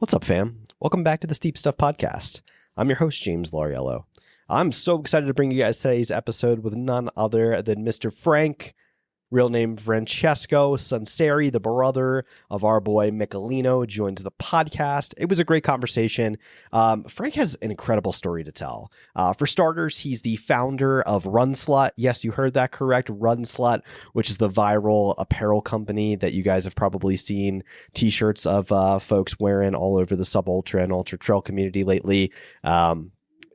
What's up, fam? Welcome back to the Steep Stuff Podcast. I'm your host, James Lauriello. I'm so excited to bring you guys today's episode with none other than Mr. Franc, real name Francesco Sunseri, the brother of our boy Michelino, joins the podcast. It was a great conversation. Franc has an incredible story to tell. For starters, he's the founder of Run Slut. Yes, you heard that correct. Run Slut, which is the viral apparel company that you guys have probably seen t-shirts of folks wearing all over the sub-ultra and ultra trail community lately.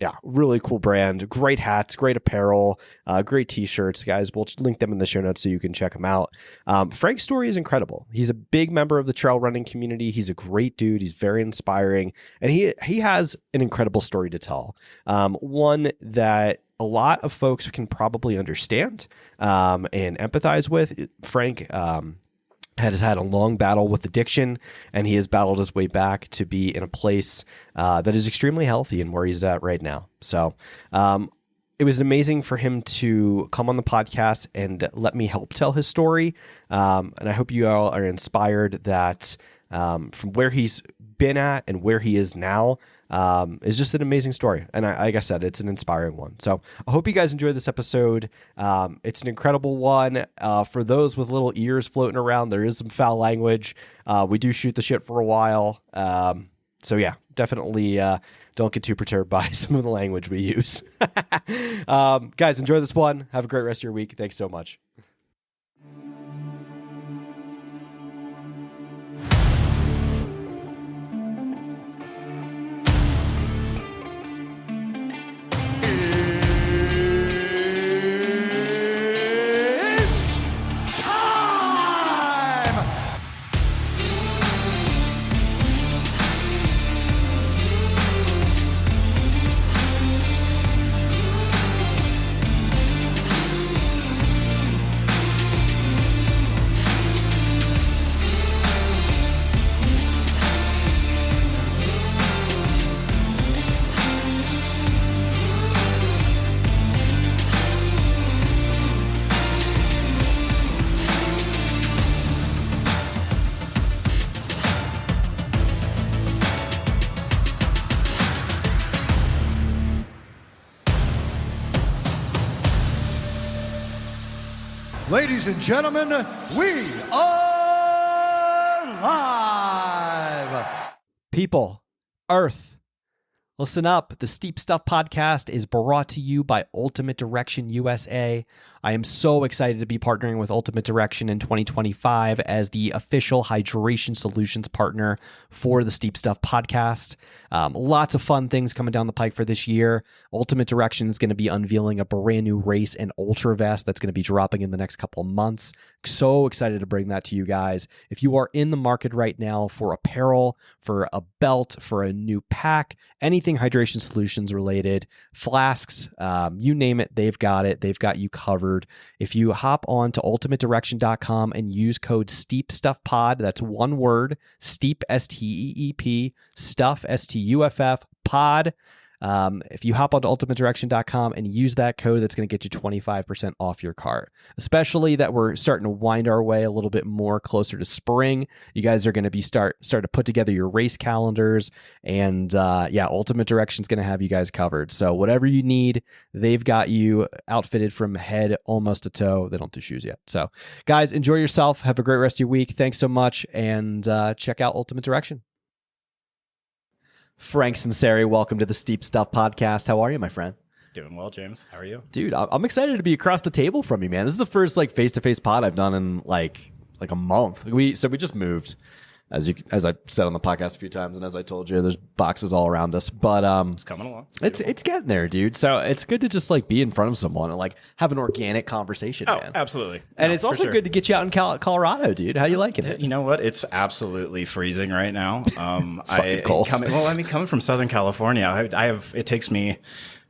Yeah, really cool brand. Great hats, great apparel, great t-shirts, guys. We'll link them in the show notes so you can check them out. Franc's story is incredible. He's a big member of the trail running community. He's a great dude. He's very inspiring, and he has an incredible story to tell. One that a lot of folks can probably understand and empathize with. Franc has had a long battle with addiction, and he has battled his way back to be in a place that is extremely healthy and where he's at right now. So it was amazing for him to come on the podcast and let me help tell his story. And I hope you all are inspired that from where he's been at and where he is now is just an amazing story. And like I said, it's an inspiring one. So I hope you guys enjoyed this episode. It's an incredible one. For those with little ears floating around, there is some foul language. We do shoot the shit for a while. So yeah, definitely don't get too perturbed by some of the language we use. Guys, enjoy this one. Have a great rest of your week. Thanks so much. Ladies and gentlemen, we are live. People, Earth, listen up. The Steep Stuff Podcast is brought to you by Ultimate Direction USA. I am so excited to be partnering with Ultimate Direction in 2025 as the official hydration solutions partner for the Steep Stuff Podcast. Lots of fun things coming down the pike for this year. Ultimate Direction is going to be unveiling a brand new race and ultra vest that's going to be dropping in the next couple of months. So excited to bring that to you guys. If you are in the market right now for apparel, for a belt, for a new pack, anything hydration solutions related, flasks, you name it, they've got it. They've got you covered. If you hop on to ultimatedirection.com and use code STEEPSTUFFPOD, that's one word, STEEP, STEEP, STUFF, STUFF, POD. If you hop onto ultimatedirection.com and use that code, that's going to get you 25% off your cart. Especially that we're starting to wind our way a little bit more closer to spring. You guys are going to be start to put together your race calendars, and yeah, Ultimate Direction's going to have you guys covered. So whatever you need, they've got you outfitted from head almost to toe. They don't do shoes yet. So guys, enjoy yourself. Have a great rest of your week. Thanks so much, and check out Ultimate Direction. Franc Sunseri, welcome to the Steep Stuff Podcast. How are you, my friend? Doing well, James. How are you? Dude, I'm excited to be across the table from you, man. This is the first face-to-face pod I've done in like a month. We just moved, as I said on the podcast a few times, and as I told you, there's boxes all around us. But it's coming along. It's getting there, dude. So it's good to just be in front of someone and have an organic conversation, man. Absolutely. And it's also good to get you out in Colorado, dude. How you liking it? You know what? It's absolutely freezing right now. It's fucking cold. Coming from Southern California, it takes me,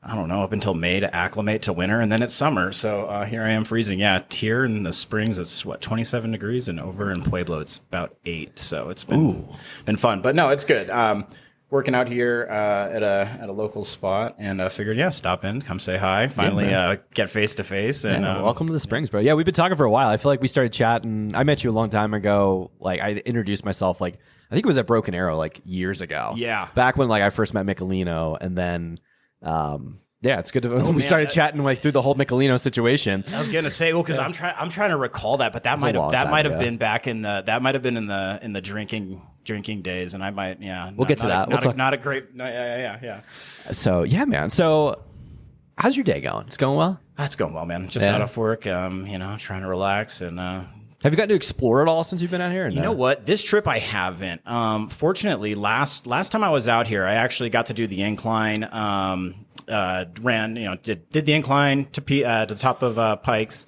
I don't know, up until May to acclimate to winter, and then it's summer. So here I am freezing. Yeah, here in the springs, it's 27 degrees, and over in Pueblo, it's about 8. So it's been fun. But no, it's good. Working out here at a local spot, and figured, stop in, come say hi, finally get face to face. And welcome to the Springs, bro. Yeah, we've been talking for a while. I feel like we started chatting. I met you a long time ago. I introduced myself I think it was at Broken Arrow like years ago. Yeah. Back when like I first met Michelino, and then yeah, it's good to we man, started chatting like through the whole Michelino situation. I was gonna say, well, because I'm trying to recall that, but that might have been back in the drinking days, and I might we'll get to that. Not a great yeah. So yeah, man. So how's your day going? It's going well. That's going well, man. Just got off work. Trying to relax and. Have you gotten to explore it all since you've been out here? You know what? This trip I haven't. Fortunately, last time I was out here, I actually got to do the incline. Did the incline to the top of Pikes.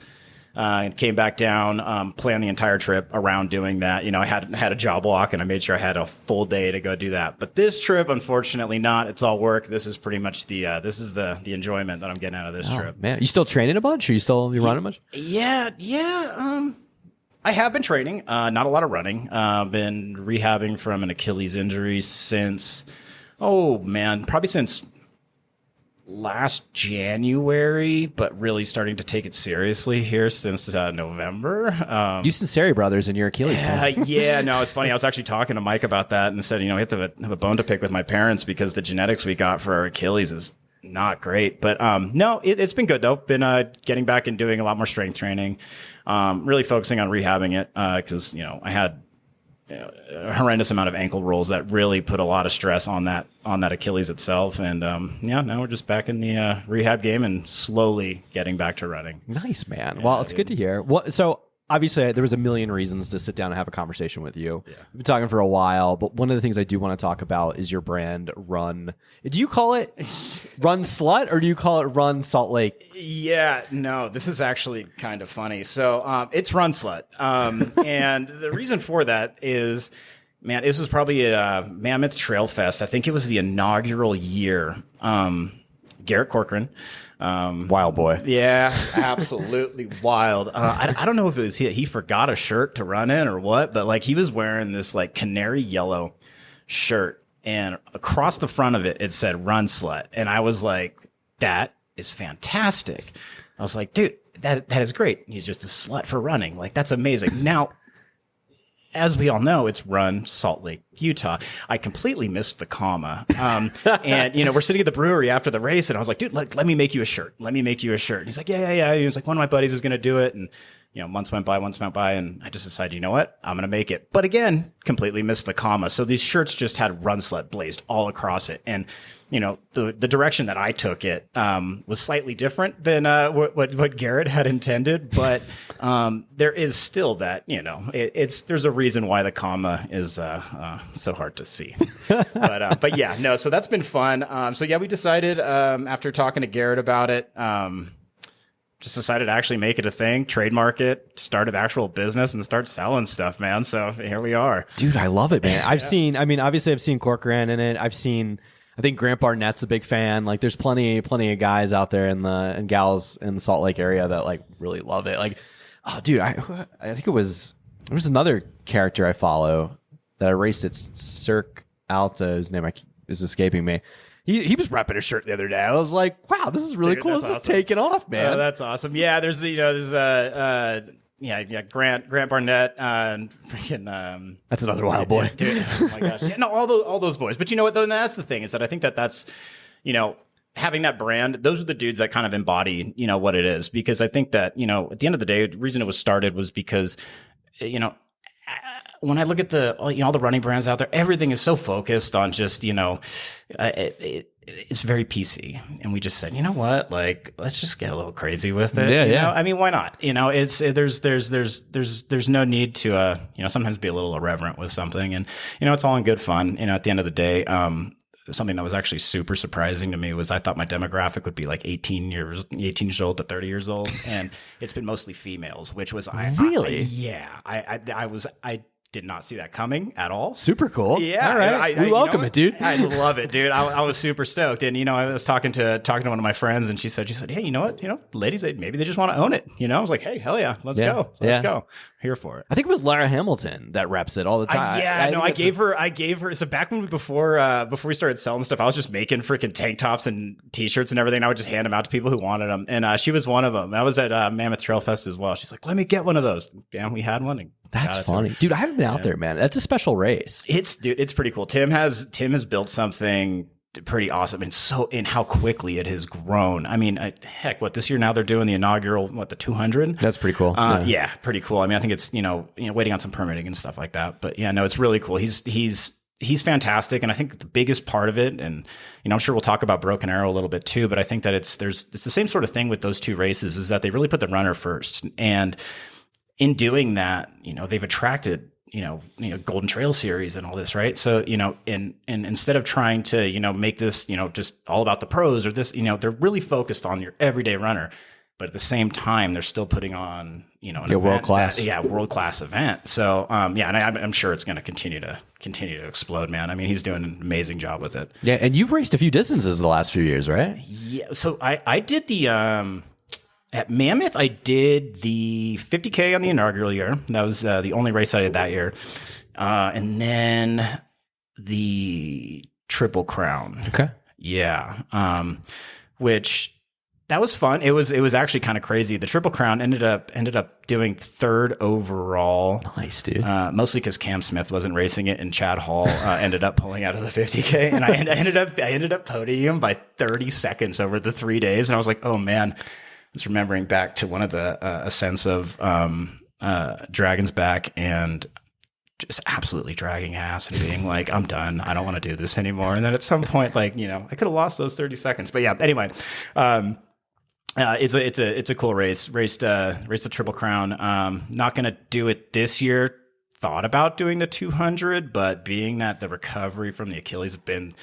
And came back down, planned the entire trip around doing that. I had a job walk, and I made sure I had a full day to go do that. But this trip, unfortunately, not. It's all work. This is pretty much the enjoyment that I'm getting out of this trip. Man, you still training a bunch? Or you running much? Yeah. I have been training, not a lot of running. Been rehabbing from an Achilles injury since last January, but really starting to take it seriously here since November. You Sunseri brothers and your Achilles. Yeah, no, it's funny. I was actually talking to Mike about that and said, I have to have a bone to pick with my parents because the genetics we got for our Achilles is not great. But no, it's been good though. Been getting back and doing a lot more strength training. Really focusing on rehabbing it because I had a horrendous amount of ankle rolls that really put a lot of stress on that Achilles itself. And now we're just back in the rehab game and slowly getting back to running. Nice, man. Well, it's good to hear. So obviously there was a million reasons to sit down and have a conversation with you. Yeah. We've been talking for a while, but one of the things I do want to talk about is your brand Run. Do you call it Run Slut or do you call it Run Salt Lake? Yeah, no, this is actually kind of funny. So it's Run Slut. And the reason for that is, man, this was probably a Mammoth Trail Fest. I think it was the inaugural year. Garrett Corcoran. Wild boy. Yeah, absolutely wild. I don't know if it was he forgot a shirt to run in or what, but like he was wearing this like canary yellow shirt, and across the front of it, it said Run Slut. And I was like, that is fantastic. I was like, dude, that is great. He's just a slut for running. Like, that's amazing. Now, as we all know, it's Run Salt Lake, Utah. I completely missed the comma. And, we're sitting at the brewery after the race, and I was like, dude, let me make you a shirt. Let me make you a shirt. And he's like, yeah. He was like, one of my buddies was going to do it. And, months went by, and I just decided, you know what? I'm going to make it. But again, completely missed the comma. So these shirts just had Run Slut blazed all across it. And, the direction that I took it was slightly different than what Garrett had intended. But there is still that, there's a reason why the comma is so hard to see. But yeah, no, so that's been fun. So yeah, we decided after talking to Garrett about it, just decided to actually make it a thing, trademark it, start an actual business, and start selling stuff, man. So here we are. Dude, I love it, man. Obviously I've seen Corcoran in it. I think Grant Barnett's a big fan. Like, there's plenty of guys out there and gals in the Salt Lake area that like really love it. Like, oh, dude, I think there was another character I follow that I raced at Cirque Alta. His name is escaping me. He was repping a shirt the other day. I was like, wow, this is really cool. This awesome. Is taking off, man. Oh, that's awesome. Yeah, there's Grant Barnett and freaking that's another wild boy. Dude, oh my gosh. Yeah, no, all those boys. But you know what though? And that's the thing, is that I think that's having that brand, those are the dudes that kind of embody, what it is. Because I think that, at the end of the day, the reason it was started was because, when I look at all the running brands out there, everything is so focused on just, it's very PC. And we just said, you know what, like, let's just get a little crazy with it. Yeah. I mean, why not? There's no need to, sometimes be a little irreverent with something, and, it's all in good fun. At the end of the day, something that was actually super surprising to me was I thought my demographic would be like 18 years old to 30 years old. And it's been mostly females, which was, I did not see that coming at all. Super cool. Yeah. All right. We welcome it, dude. I love it, dude. I was super stoked. And, I was talking to one of my friends, and she said, hey, you know what? Ladies, maybe they just want to own it. I was like, hey, hell yeah. Let's go. here for it. I think it was Lara Hamilton that reps it all the time. I gave her. So back when before we started selling stuff, I was just making freaking tank tops and t-shirts and everything. I would just hand them out to people who wanted them, and she was one of them. I was at Mammoth Trail Fest as well. She's like, "Let me get one of those." Yeah, we had one. And that's funny, dude. I haven't been out there, man. That's a special race. It's pretty cool. Tim has built something pretty awesome, and how quickly it has grown. I mean, heck, this year now they're doing the inaugural, the 200. That's pretty cool. Yeah, pretty cool. I mean, I think it's waiting on some permitting and stuff like that, but yeah, no, it's really cool. He's fantastic, and I think the biggest part of it, and I'm sure we'll talk about Broken Arrow a little bit too, but I think that it's the same sort of thing with those two races, is that they really put the runner first, and in doing that, they've attracted Golden Trail Series and all this, right? So, and instead of trying to, make this, just all about the pros or this, they're really focused on your everyday runner, but at the same time, they're still putting on, an world-class. World-class event. So, and I'm sure it's going to continue to explode, man. I mean, he's doing an amazing job with it. Yeah. And you've raced a few distances the last few years, right? Yeah. So I did the, at Mammoth, I did the 50K on the inaugural year. That was the only race I did that year. And then the Triple Crown. Okay. Yeah. Which that was fun. It was actually kind of crazy. The Triple Crown ended up doing third overall. Nice, dude. Mostly because Cam Smith wasn't racing it, and Chad Hall ended up pulling out of the 50K, and I ended up podium by 30 seconds over the 3 days, and I was like, oh man. I was remembering back to one of the ascents of Dragon's Back, and just absolutely dragging ass and being like, I'm done. I don't want to do this anymore. And then at some point, I could have lost those 30 seconds. But yeah, anyway, it's a cool race. Raced the Triple Crown. Not going to do it this year. Thought about doing the 200, but being that the recovery from the Achilles have been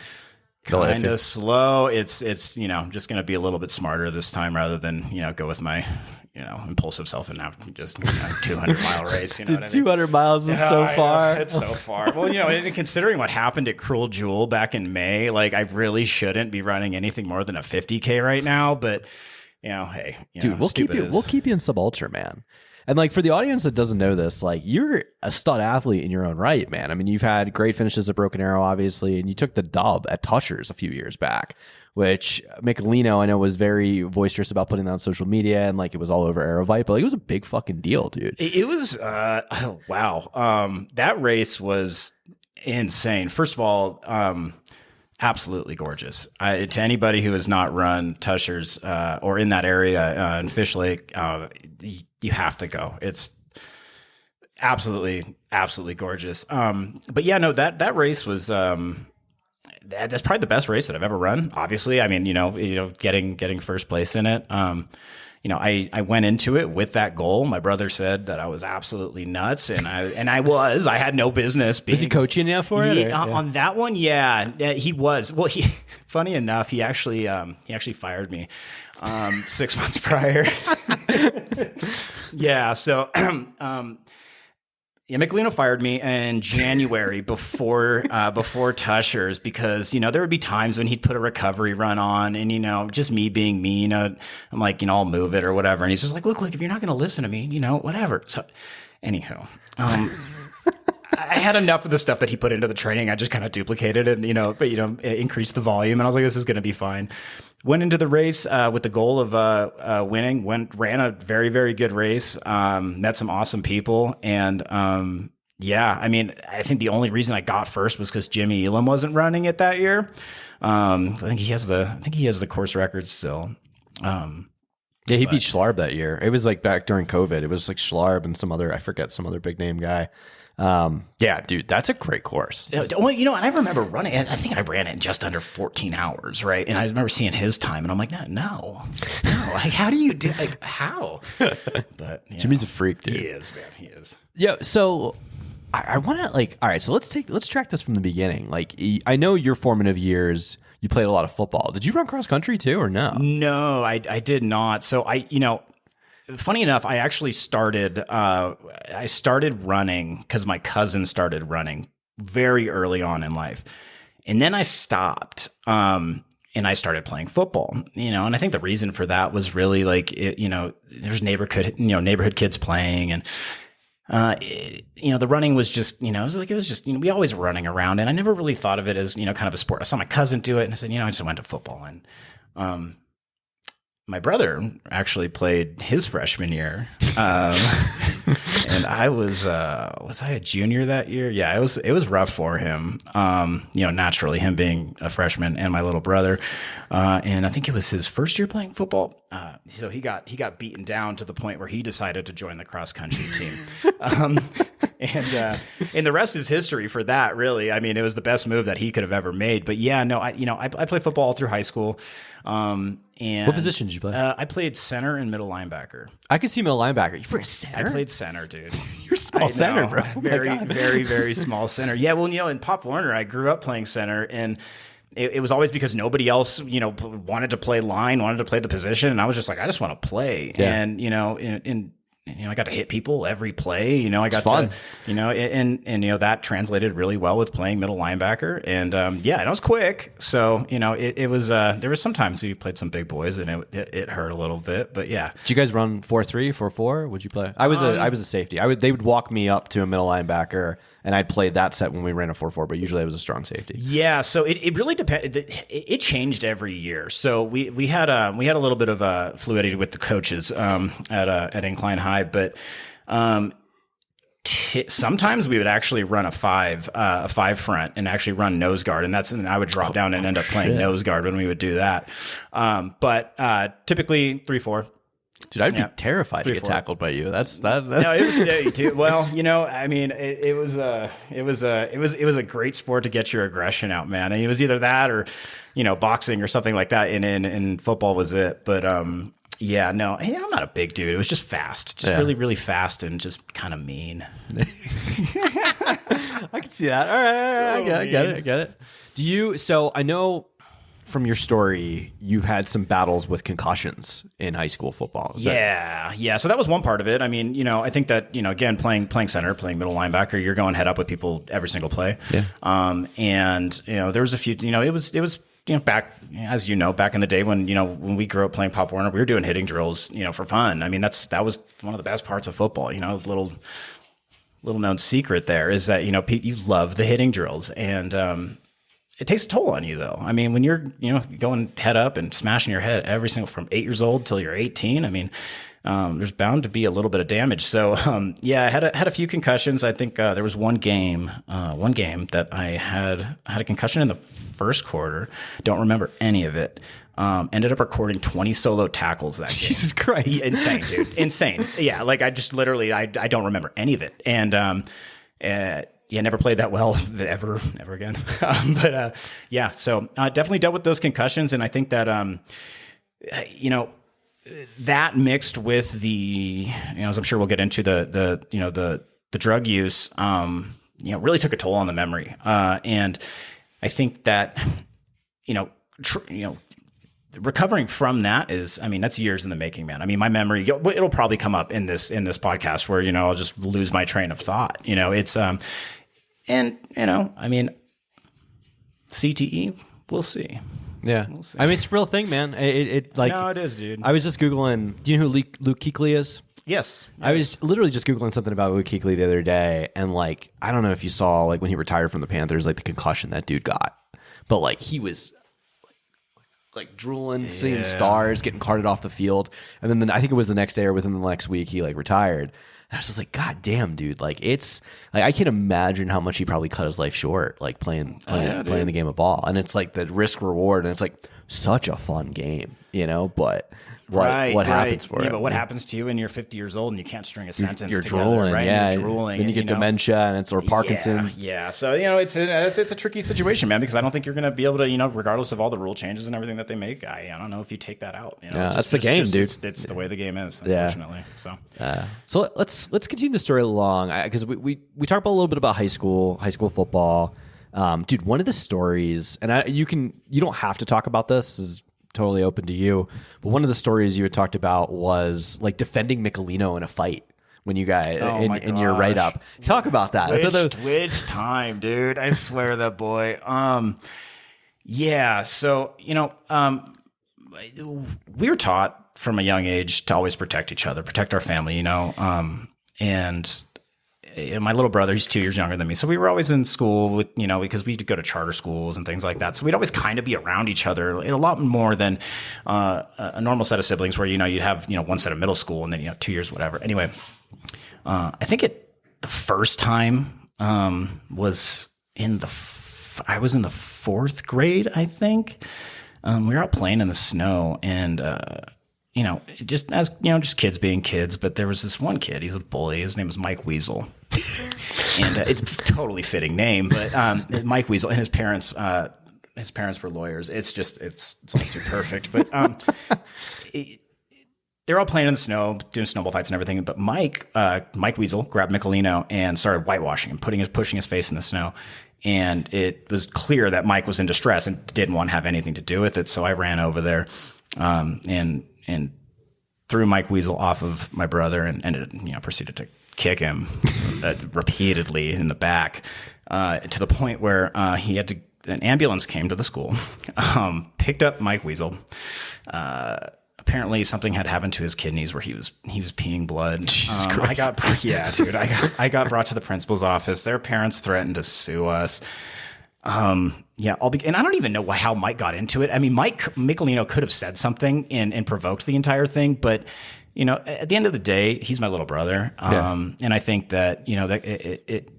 kind of slow, it's just going to be a little bit smarter this time rather than go with my impulsive self and now just 200-mile race. You know, what I mean? 200 miles is so far. It's so far. Well, and considering what happened at Cruel Jewel back in May, I really shouldn't be running anything more than a 50K right now. But hey, dude, we'll keep you in sub ultra, man. And for the audience that doesn't know this, you're a stud athlete in your own right, man. I mean, you've had great finishes at Broken Arrow, obviously, and you took the dub at Tushers a few years back, which Michelino, I know, was very boisterous about putting that on social media, and it was all over Aerovite, but it was a big fucking deal, dude. It was, oh, wow. That race was insane. First of all, absolutely gorgeous. To anybody who has not run Tushers or in that area in Fish Lake, you have to go. It's absolutely gorgeous. But yeah, no, that race was that's probably the best race that I've ever run. Obviously, I mean, getting first place in it. I went into it with that goal. My brother said that I was absolutely nuts, and I had no business being. Was he coaching you for it? On that one, yeah, he was. Well, funny enough, he actually fired me 6 months prior. Yeah, so Michelino fired me in January before Tushers because, there would be times when he'd put a recovery run on and, just me being me, I'm like, I'll move it or whatever. And he's just like, look, if you're not going to listen to me, whatever. So anyhow, I had enough of the stuff that he put into the training. I just kind of duplicated it and, increased the volume. And I was like, this is going to be fine. Went into the race with the goal of winning. Ran a very, very good race. Met some awesome people, and yeah, I mean, I think the only reason I got first was because Jimmy Elam wasn't running it that year. I think he has the course record still. Yeah, he beat Schlarb that year. It was back during COVID. It was Schlarb and some other big name guy. Yeah, dude, that's a great course. And I remember running it. I think I ran it in just under 14 hours, right? And I remember seeing his time, and I'm like, no. How do you do? How? But Jimmy's a freak, dude. He is, man. He is. Yeah. So I want to all right. So let's track this from the beginning. I know your formative years, you played a lot of football. Did you run cross country too, or no? No, I did not. So funny enough, I actually started running because my cousin started running very early on in life. And then I stopped and I started playing football, and I think the reason for that was really there's neighborhood kids playing, and the running was just, it was just, we always were running around, and I never really thought of it as, kind of a sport. I saw my cousin do it, and I said, I just went to football. And, my brother actually played his freshman year. And I was I a junior that year? Yeah, it was rough for him. Naturally him being a freshman and my little brother. And I think it was his first year playing football. So he got beaten down to the point where he decided to join the cross country team. And the rest is history for that, really. I mean, it was the best move that he could have ever made. But yeah, no, I played football all through high school. And what position did you play? I played center and middle linebacker. I could see middle linebacker. You were a center? I played center, dude. You're small center, bro. Very, very, very small center. Yeah, well, in Pop Warner, I grew up playing center, and it was always because nobody else, wanted to play line, wanted to play the position, and I was just like, I just want to play. Yeah. And I got to hit people every play. I got fun. To, that translated really well with playing middle linebacker. And and I was quick. So, it was, there was sometimes you played some big boys and it hurt a little bit, but yeah. Did you guys run 4-3, 4-4? Would you play? I was a safety. They would walk me up to a middle linebacker, and I'd play that set when we ran a 4-4, but usually I was a strong safety. Yeah. So it really depended. It changed every year. So we had a little bit of fluidity with the coaches at Incline High. But sometimes we would actually run a five front and actually run nose guard, and I would drop down and end up playing nose guard when we would do that. But typically 3-4. Dude, I'd be terrified to get tackled by you. That's No, it was dude. Well, I mean, it was a great sport to get your aggression out, man. And it was either that or boxing or something like that. And football was it, but yeah, no, hey, I'm not a big dude. It was just fast, really, really fast, and just kind of mean. I can see that. All right, I get it. Do you? So I know from your story, you've had some battles with concussions in high school football. Yeah. So that was one part of it. I mean, I think that again, playing center, playing middle linebacker, you're going head up with people every single play. Yeah. And there was a few. It was. Back in the day when we grew up playing Pop Warner, we were doing hitting drills, for fun. I mean, that was one of the best parts of football. Little known secret there is that Pete, you love the hitting drills, and it takes a toll on you though. I mean, when you're going head up and smashing your head every single from 8 years old till you're 18. I mean, there's bound to be a little bit of damage. So I had a few concussions. I think there was one game that I had a concussion in the first quarter. Don't remember any of it. Ended up recording 20 solo tackles that game. Jesus Christ. Insane, dude. Insane. Yeah, like I just literally I don't remember any of it. And never played that well ever again. So definitely dealt with those concussions, and I think that that mixed with the, as I'm sure we'll get into the drug use, really took a toll on the memory. And I think that, recovering from that is, that's years in the making, man. I mean, my memory, it'll probably come up in this podcast where, I'll just lose my train of thought, it's, CTE, we'll see. Yeah. We'll see. It's a real thing, man. No, it is, dude. I was just Googling, do you know who Luke Kuechly is? Yes. I was literally just Googling something about Luke Kuechly the other day, and I don't know if you saw when he retired from the Panthers, the concussion that dude got, but he was drooling, seeing stars, getting carted off the field, and then I think it was the next day or within the next week he retired. And I was just like, God damn, dude! It's I can't imagine how much he probably cut his life short, playing the game of ball, and it's the risk reward, and it's such a fun game, But what happens for it? But what happens to you when you're 50 years old and you can't string a sentence? You're together, drooling, right? yeah. You're drooling, then you get dementia or Parkinson's. Yeah. So it's a tricky situation, man, because I don't think you're going to be able to, regardless of all the rule changes and everything that they make. I don't know if you take that out. That's the game, dude. It's the way the game is, unfortunately. So let's continue the story along, because we talked about a little bit about high school football. Dude, one of the stories, and you don't have to talk about this. This is totally open to you. But one of the stories you had talked about was defending Michelino in a fight when you guys in your write up. Talk about that. Which time, dude? I swear that boy. So we were taught from a young age to always protect each other, protect our family. And my little brother, he's 2 years younger than me. So we were always in school with, because we'd go to charter schools and things like that. So we'd always kind of be around each other a lot more than a normal set of siblings where, you'd have, one set of middle school and then, 2 years, whatever. Anyway, I think the first time was I was in the fourth grade, I think. We were out playing in the snow and, just kids being kids. But there was this one kid, he's a bully. His name was Mike Weasel. And it's a totally fitting name, but Mike Weasel and his parents were lawyers. It's all too perfect. But they're all playing in the snow, doing snowball fights and everything. But Mike Weasel grabbed Michelino and started whitewashing him, pushing his face in the snow. And it was clear that Mike was in distress and didn't want to have anything to do with it. So I ran over there and threw Mike Weasel off of my brother and proceeded to kick him repeatedly in the back to the point where an ambulance came to the school, picked up Mike Weasel. Apparently something had happened to his kidneys where he was peeing blood. Jesus Christ. I got brought to the principal's office. Their parents threatened to sue us. And I don't even know how Mike got into it. I mean, Michelino could have said something and provoked the entire thing, but at the end of the day, he's my little brother. And I think that, that it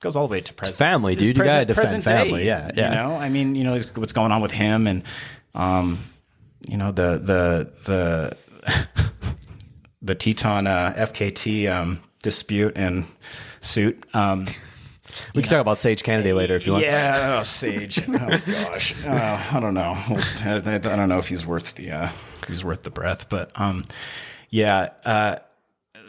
goes all the way to present. It's family, dude. You got to defend family. Day, Yeah. I mean, what's going on with him and, the Teton FKT dispute and suit. We can talk about Sage Kennedy later if you want. Yeah, Sage. Oh gosh, I don't know. I don't know if he's worth the breath, but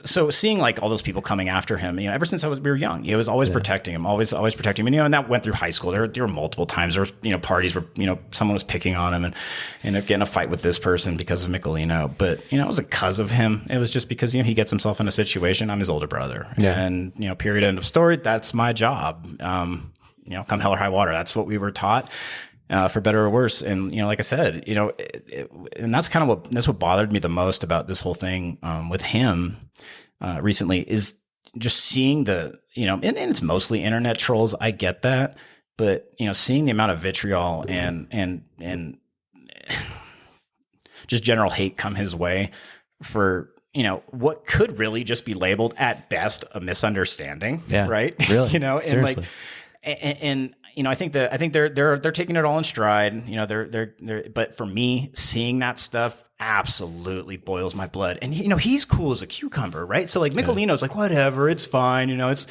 so seeing like all those people coming after him, ever since we were young, he was always protecting him, always protecting him. And that went through high school. There were multiple times there was, parties where, someone was picking on him and ended up getting a fight with this person because of Michelino. But, it wasn't because of him. It was just because, he gets himself in a situation. I'm his older brother. Yeah. And, period, end of story. That's my job. Come hell or high water. That's what we were taught. For better or worse. And, like I said, and that's kind of that's what bothered me the most about this whole thing, with him, recently is just seeing and it's mostly internet trolls. I get that, but, seeing the amount of vitriol and just general hate come his way for, what could really just be labeled at best a misunderstanding. Yeah, right. Really. And seriously. I think they're taking it all in stride. But for me, seeing that stuff absolutely boils my blood. And he's cool as a cucumber, right? So like Michelino's like, whatever, it's fine. It's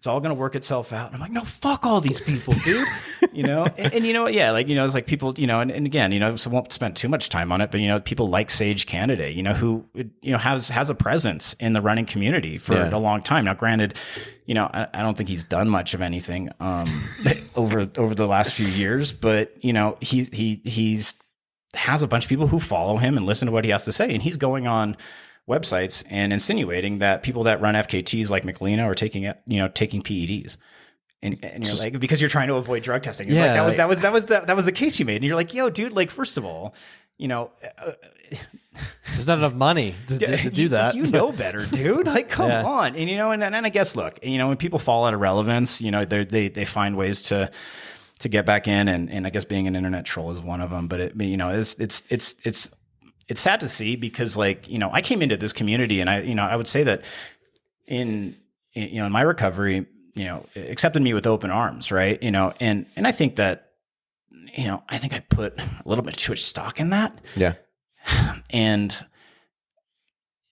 all going to work itself out. And I'm like, no, fuck all these people, dude. It's like people, and again, so won't spend too much time on it, but people like Sage Kennedy, who has a presence in the running community for a long time. Now, granted, I don't think he's done much of anything over the last few years, but he's has a bunch of people who follow him and listen to what he has to say, and he's going on websites and insinuating that people that run FKTs like Michelino are taking PEDs. And you're just like, because you're trying to avoid drug testing. You're like, that was the case you made. And you're like, yo, dude, like, first of all, there's not enough money to do that. Like, better, dude. Like, come on. And, and I guess, look, when people fall out of relevance, they find ways to get back in. And I guess being an internet troll is one of them. But it's sad to see because, like, I came into this community and I would say that in my recovery, accepted me with open arms, right? And I think that, I think I put a little bit too much stock in that. Yeah. And,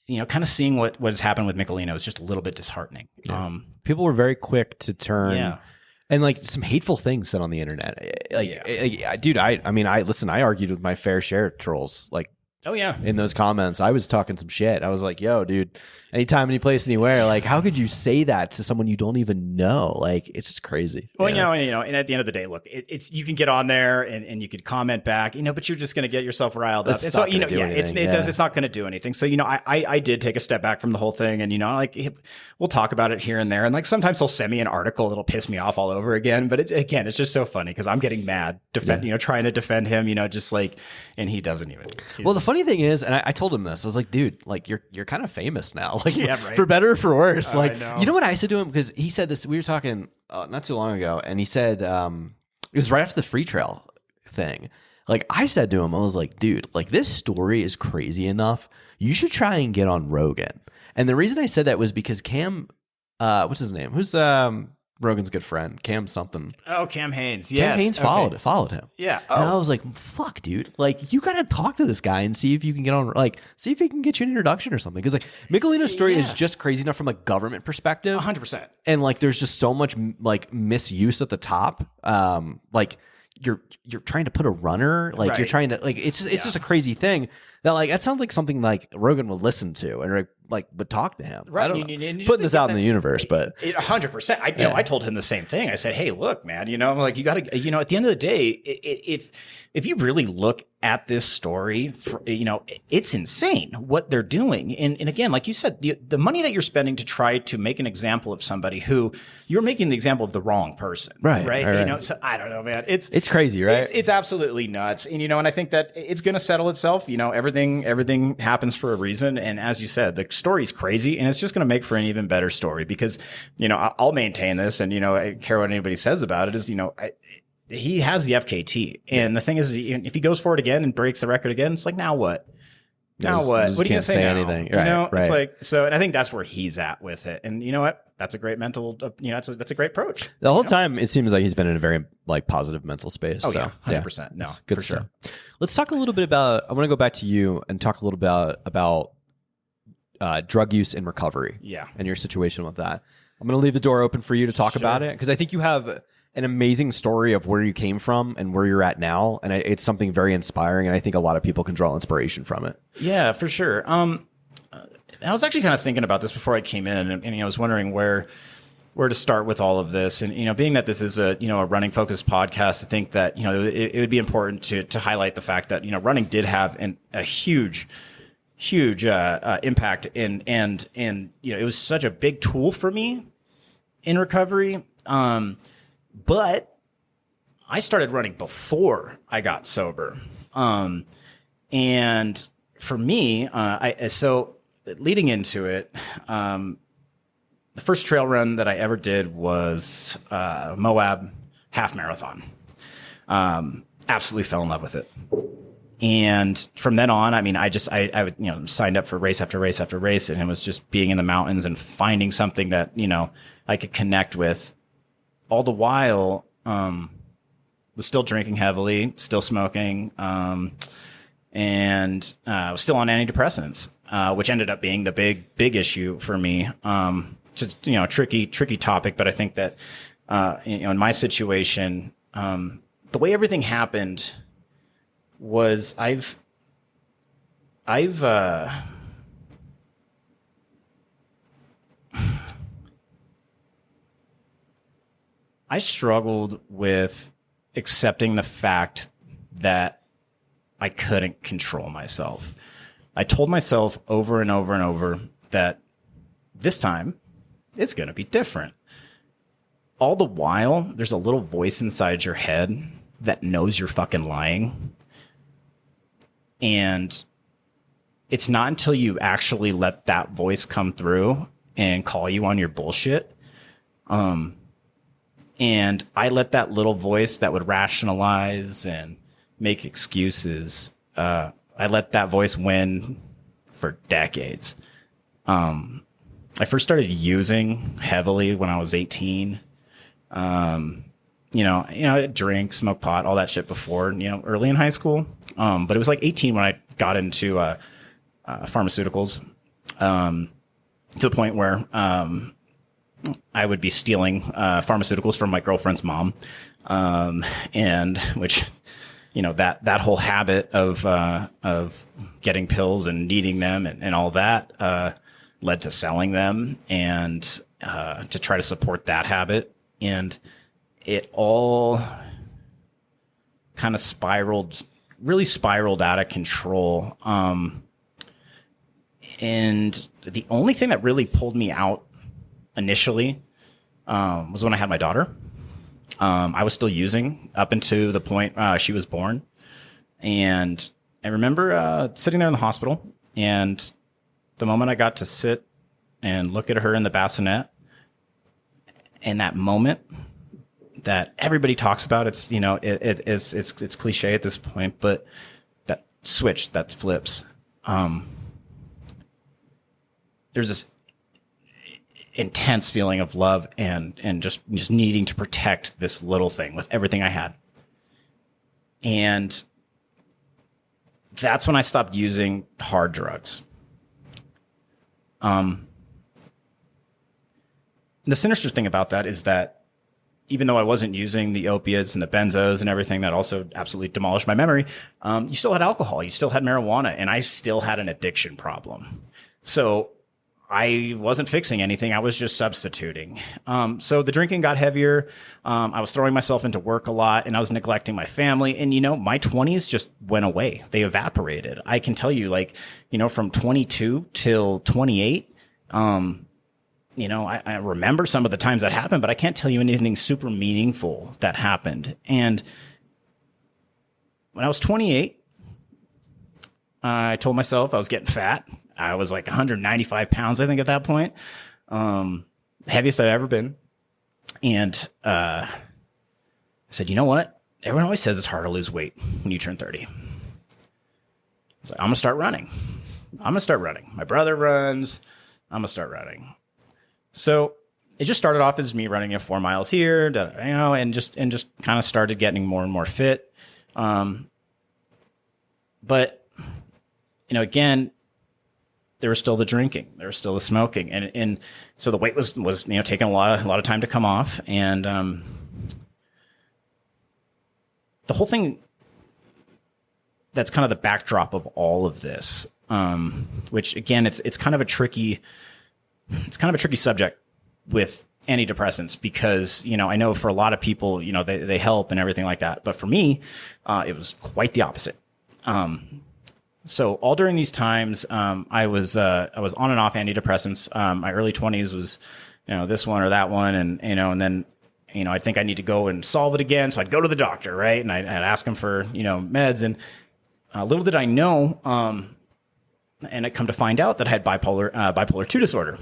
kind of seeing what has happened with Michelino is just a little bit disheartening. Yeah. People were very quick to turn. Yeah. And like some hateful things said on the internet. Dude, I argued with my fair share of trolls. Like, oh yeah, in those comments, I was talking some shit. I was like, "Yo, dude, anytime, any place, anywhere. Like, how could you say that to someone you don't even know? Like, it's just crazy." Well, and at the end of the day, look, it's you can get on there and you could comment back, but you're just going to get yourself riled up. It's not going to do anything. It's not going to do anything. So I did take a step back from the whole thing, and we'll talk about it here and there, and like sometimes he'll send me an article that'll piss me off all over again. But it's just so funny because I'm getting mad, trying to defend him, just like, and he doesn't even. Well, the funny funny thing is, and I told him this, I was like, dude, like you're kind of famous now, like Yeah, right. for better or for worse. Like, know. you know what I said to him? Because he said this, we were talking not too long ago, and he said, it was right after the free trail thing. Like I said to him, I was like, dude, like this story is crazy enough. You should try and get on Rogan. And the reason I said that was because Cam, what's his name? Who's Rogan's good friend? Cam something. Oh, Cam Haynes. Cam Yes. Haynes followed him. Yeah. And I was like, fuck, dude. Like, you got to talk to this guy and see if you can get on, like, see if he can get you an introduction or something. Because, like, Michelino's story is just crazy enough from a government perspective. 100%. And, like, there's just so much, like, misuse at the top. Like, you're trying to put a runner, like, Right. you're trying to, like, it's just a crazy thing that, like, that sounds like something, like, Rogan would listen to and, like, would talk to him. Right. I don't And know. you just Putting this think out in the universe, but 100%. I told him the same thing. I said, hey, look, man, like you got to, at the end of the day, if you really look at this story, it's insane what they're doing. And again, like you said, the money that you're spending to try to make an example of somebody who you're making the example of the wrong person. Right. Right. So I don't know, man. it's crazy, right? It's absolutely nuts. And, and I think that it's going to settle itself. Everything happens for a reason. And as you said, the story's crazy and it's just going to make for an even better story because, I'll maintain this and, I don't care what anybody says about it is, he has the FKT. And the thing is, if he goes for it again and breaks the record again, it's like, now what? Now Just- what? just What are you going can't to say say now? anything. Right, It's right. like, so, and I think that's where he's at with it. And you know what? That's a great mental, that's a great approach. The whole time, it seems like he's been in a very like positive mental space. Oh, so, yeah, 100%. No, it's good for stuff. sure. Let's talk a little bit about. I want to go back to you and talk a little bit about drug use and recovery. Yeah. And your situation with that. I'm going to leave the door open for you to talk about it because I think you have an amazing story of where you came from and where you're at now, and it's something very inspiring. And I think a lot of people can draw inspiration from it. Yeah, for sure. I was actually kind of thinking about this before I came in, and I was wondering where to start with all of this. And being that this is a running focused podcast, I think that it would be important to highlight the fact that running did have a huge impact and it was such a big tool for me in recovery. But I started running before I got sober. And for me, so leading into it, the first trail run that I ever did was Moab half marathon. Absolutely fell in love with it. And from then on, I mean, I would, signed up for race after race after race, and it was just being in the mountains and finding something that, I could connect with. All the while, was still drinking heavily, still smoking, and was still on antidepressants, which ended up being the big issue for me. Just tricky topic, but I think that in my situation, the way everything happened was I struggled with accepting the fact that I couldn't control myself. I told myself over and over and over that this time it's going to be different. All the while, there's a little voice inside your head that knows you're fucking lying. And it's not until you actually let that voice come through and call you on your bullshit. And I let that little voice that would rationalize and make excuses, I let that voice win for decades. I first started using heavily when I was 18. I drink, smoke pot, all that shit before, early in high school. But it was like 18 when I got into pharmaceuticals, to the point where I would be stealing pharmaceuticals from my girlfriend's mom, and which, that whole habit of getting pills and needing them and all that led to selling them and to try to support that habit. And it all kind of really spiraled out of control. And the only thing that really pulled me out initially was when I had my daughter. I was still using up until the point she was born. And I remember sitting there in the hospital, and the moment I got to sit and look at her in the bassinet, and that moment that everybody talks about, it's it's cliche at this point, but that switch that flips. There's this intense feeling of love and just needing to protect this little thing with everything I had. And that's when I stopped using hard drugs. The sinister thing about that is that even though I wasn't using the opiates and the benzos and everything that also absolutely demolished my memory, you still had alcohol, you still had marijuana, and I still had an addiction problem. So I wasn't fixing anything. I was just substituting. So the drinking got heavier. I was throwing myself into work a lot, and I was neglecting my family. And, my 20s just went away. They evaporated. I can tell you, from 22 till 28, I remember some of the times that happened, but I can't tell you anything super meaningful that happened. And when I was 28, I told myself I was getting fat. I was like 195 pounds, I think, at that point. Heaviest I've ever been. And I said, you know what? Everyone always says it's hard to lose weight when you turn 30. I was like, I'm going to start running. My brother runs. I'm going to start running. So it just started off as me running 4 miles here, and just kind of started getting more and more fit. But, again, there was still the drinking, there was still the smoking, and so the weight was taking a lot of time to come off, and the whole thing that's kind of the backdrop of all of this, which again it's kind of a tricky subject with antidepressants, because I know for a lot of people they help and everything like that, but for me it was quite the opposite. So all during these times, I was on and off antidepressants. My early 20s was, this one or that one. And then, I think I need to go and solve it again. So I'd go to the doctor, right? And I'd ask him for, meds. And little did I know, and I come to find out that I had bipolar 2 disorder.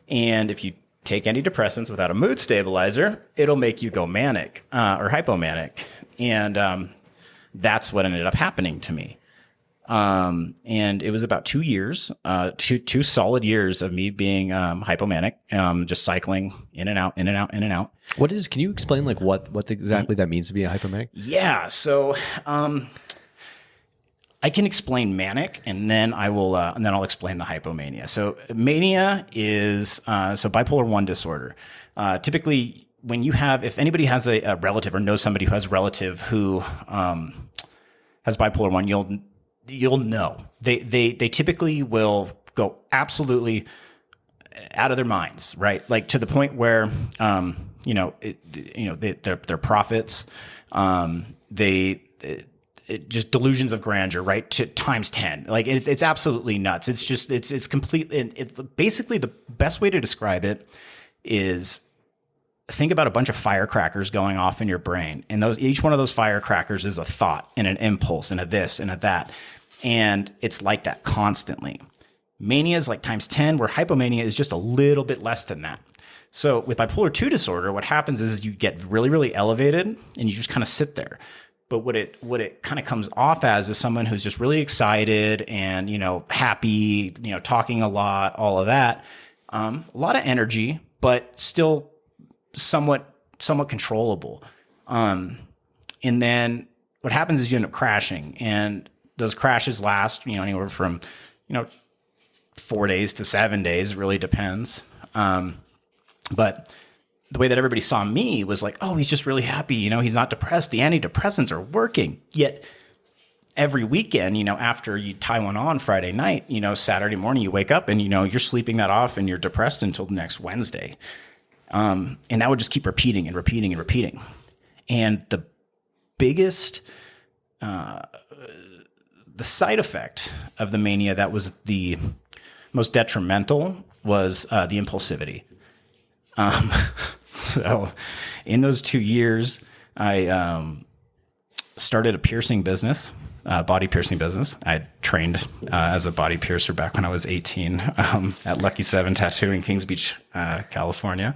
And if you take antidepressants without a mood stabilizer, it'll make you go manic, or hypomanic. And that's what ended up happening to me. And it was about 2 years, two solid years of me being hypomanic, just cycling in and out, in and out, in and out. Can you explain what exactly that means to be a hypomanic? Yeah. So I can explain manic, and then I'll explain the hypomania. So mania is bipolar 1 disorder. Typically, if anybody has a relative or knows somebody who has a relative who has bipolar 1, you'll know they typically will go absolutely out of their minds, right? Like to the point where their profits, just delusions of grandeur, right? To times 10. Like it's absolutely nuts. It's completely. It's basically the best way to describe it is, think about a bunch of firecrackers going off in your brain, and each one of those firecrackers is a thought and an impulse and a this and a that. And it's like that constantly. Mania is like times 10, where hypomania is just a little bit less than that. So with bipolar 2 disorder, what happens is you get really, really elevated and you just kind of sit there. But what it kind of comes off as is someone who's just really excited and, happy, talking a lot, all of that. A lot of energy, but still somewhat controllable. And then what happens is you end up crashing, and those crashes last, anywhere from, 4 days to 7 days. It really depends. But the way that everybody saw me was like, oh, he's just really happy. He's not depressed. The antidepressants are working. Yet every weekend, after you tie one on Friday night, Saturday morning, you wake up and, you're sleeping that off and you're depressed until the next Wednesday. And that would just keep repeating and repeating and repeating. And the biggest, the side effect of the mania that was the most detrimental was the impulsivity. So in those 2 years, I started a piercing business. body piercing business. I trained as a body piercer back when I was 18 at Lucky 7 Tattoo in Kings Beach, California,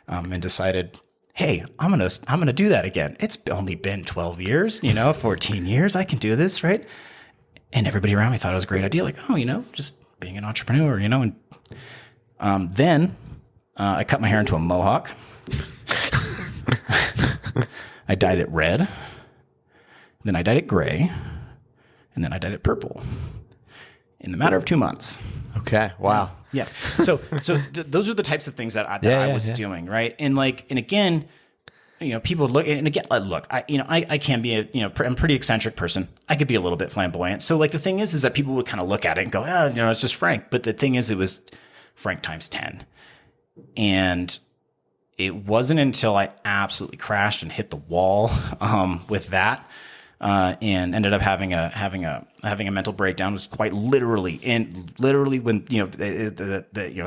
and decided, hey, I'm gonna do that again. It's only been 12 years, 14 years. I can do this, right? And everybody around me thought it was a great idea. Like, oh, just being an entrepreneur, and then I cut my hair into a mohawk. I dyed it red. Then I dyed it gray. And then I dyed it purple in the matter of 2 months. Okay. Wow. Yeah. So those are the types of things that I was doing. Right. And again, people look, and again, look, I can be I'm a pretty eccentric person. I could be a little bit flamboyant. So the thing is that people would kind of look at it and go, it's just Frank. But the thing is, it was Frank times 10. And it wasn't until I absolutely crashed and hit the wall, with that, and ended up having a mental breakdown. It was quite literally when,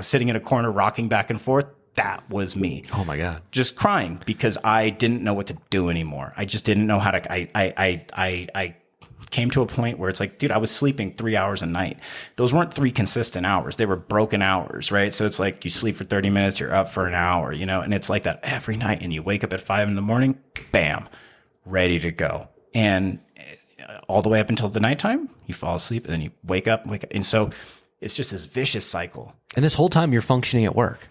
sitting in a corner, rocking back and forth. That was me. Oh my God. Just crying because I didn't know what to do anymore. I just didn't know how to, I came to a point where it's like, dude, I was sleeping 3 hours a night. Those weren't 3 consistent hours. They were broken hours, right? So it's like you sleep for 30 minutes, you're up for an hour, and it's like that every night. And you wake up at 5 a.m, bam, ready to go. And all the way up until the nighttime, you fall asleep and then you wake up. And so it's just this vicious cycle. And this whole time you're functioning at work.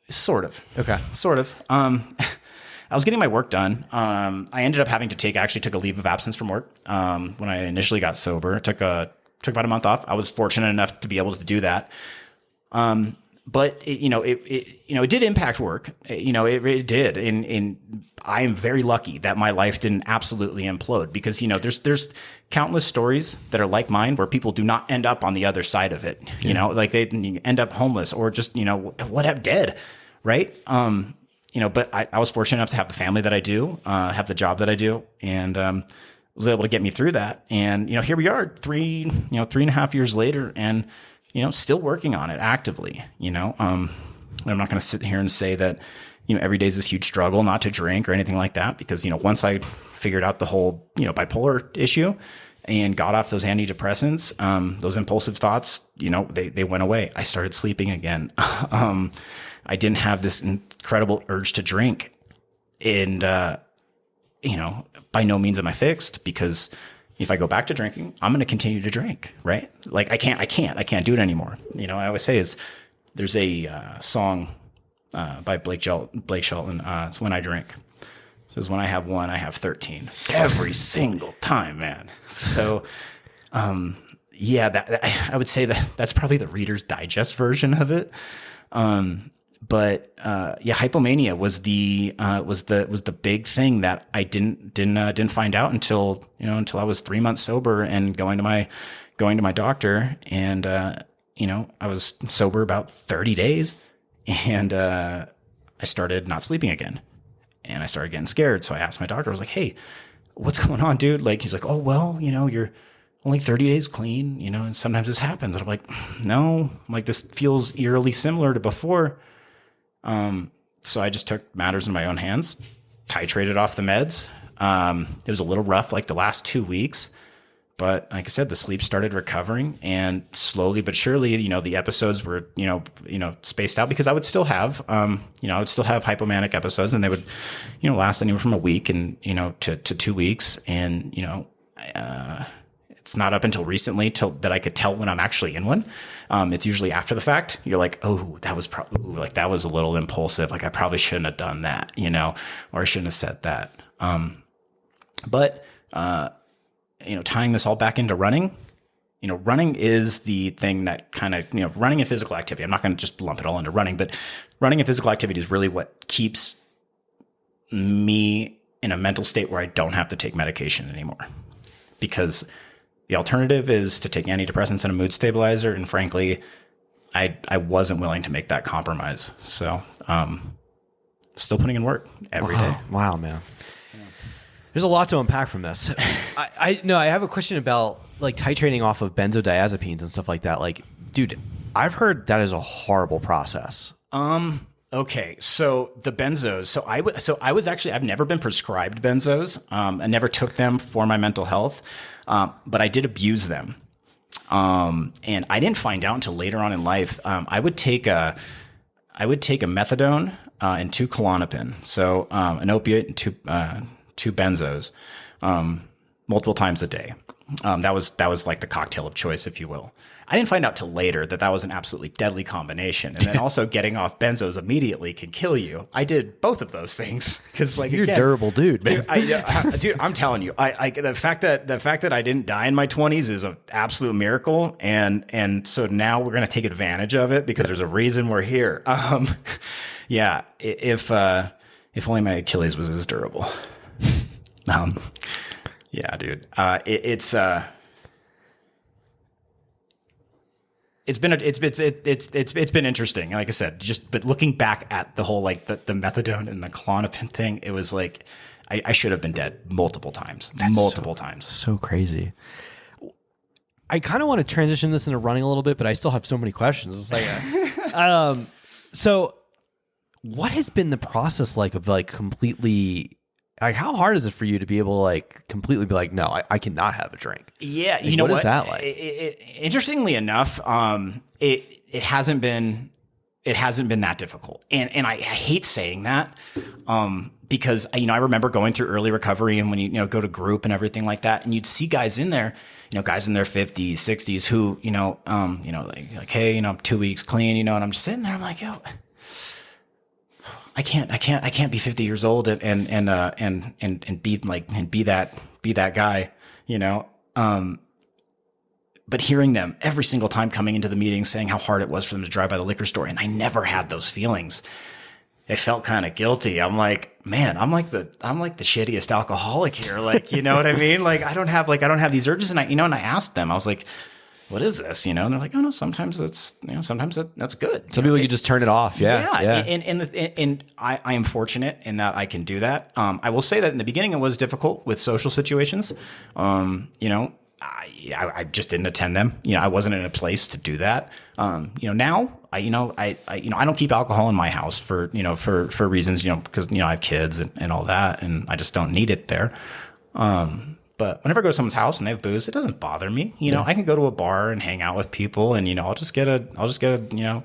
Sort of. Okay. Sort of. I was getting my work done. I ended up having to took a leave of absence from work when I initially got sober. Took about a month off. I was fortunate enough to be able to do that. But it did impact work. It did. And I am very lucky that my life didn't absolutely implode because, there's countless stories that are like mine where people do not end up on the other side of it. They end up homeless or just, dead. Right. But I was fortunate enough to have the family that I do, have the job that I do, and was able to get me through that. And, here we are 3.5 years later and, still working on it actively, I'm not going to sit here and say that, every day is this huge struggle not to drink or anything like that. Because, once I figured out the whole, bipolar issue and got off those antidepressants, those impulsive thoughts, they went away. I started sleeping again. I didn't have this incredible urge to drink. And, by no means am I fixed because if I go back to drinking, I'm going to continue to drink, right? I can't do it anymore. I always say there's a song by Blake Shelton. It's When I Drink. It says, when I have one, I have 13 every single time, man. So, I would say that's probably the Reader's Digest version of it. But hypomania was the big thing that I didn't find out until I was 3 months sober and going to my doctor. And, I was sober about 30 days and, I started not sleeping again and I started getting scared. So I asked my doctor, I was like, hey, what's going on, dude? He's like, oh, well, you're only 30 days clean, and sometimes this happens. And I'm like, no, this feels eerily similar to before. So I just took matters in my own hands, titrated off the meds. It was a little rough, the last 2 weeks, but like I said, the sleep started recovering and slowly but surely, the episodes were, spaced out because I would still have, hypomanic episodes and they would, last anywhere from a week and, to 2 weeks. And, it's not up until recently that I could tell when I'm actually in one. It's usually after the fact. You're like, oh, that was probably that was a little impulsive. I probably shouldn't have done that, or I shouldn't have said that. But tying this all back into running, running is the thing that kind of, running and physical activity. I'm not going to just lump it all into running, but running and physical activity is really what keeps me in a mental state where I don't have to take medication anymore. Because the alternative is to take antidepressants and a mood stabilizer. And frankly, I wasn't willing to make that compromise. So, still putting in work every day. Wow, man. Yeah. There's a lot to unpack from this. I have a question about titrating off of benzodiazepines and stuff like that. Dude, I've heard that is a horrible process. Okay, so the benzos. I've never been prescribed benzos. I never took them for my mental health, but I did abuse them. And I didn't find out until later on in life. I would take a methadone and 2 Klonopin, so an opiate and two benzos, multiple times a day. That was like the cocktail of choice, if you will. I didn't find out till later that was an absolutely deadly combination, and then also getting off benzos immediately can kill you. I did both of those things because, like, you're a durable dude, man. Dude, I'm telling you, the fact that I didn't die in my 20s is an absolute miracle, and so now we're gonna take advantage of it because there's a reason we're here. Yeah, if only my Achilles was as durable. Yeah, dude, it's been interesting. Like I said, but looking back at the whole, like the methadone and the Klonopin thing, it was like I should have been dead multiple times. Times. So crazy. I kind of want to transition this into running a little bit, but I still have so many questions. It's like, so what has been the process like of like completely? Like, how hard is it for you to be able to like completely be like, no, I cannot have a drink? Yeah, like, you know what what? Is that like? Interestingly enough, it hasn't been that difficult, and I hate saying that because I remember going through early recovery, and when you go to group and everything like that, and you'd see guys in there, guys in their 50s, 60s who like hey, I'm 2 weeks clean, and I'm just sitting there, I'm like, yo. I can't be 50 years old and be that guy, but hearing them every single time coming into the meeting saying how hard it was for them to drive by the liquor store, and I never had those feelings. I felt kind of guilty. I'm like, man, I'm like the shittiest alcoholic here. Like, you know what I mean? Like, I don't have these urges. And I asked them, I was like, what is this? And they're like, oh no, sometimes that's good. Some people you just turn it off. Yeah. And I am fortunate in that I can do that. I will say that in the beginning it was difficult with social situations. I just didn't attend them. I wasn't in a place to do that. Now I don't keep alcohol in my house for reasons, because, I have kids and all that, and I just don't need it there. But whenever I go to someone's house and they have booze, it doesn't bother me. I can go to a bar and hang out with people, and I'll just get a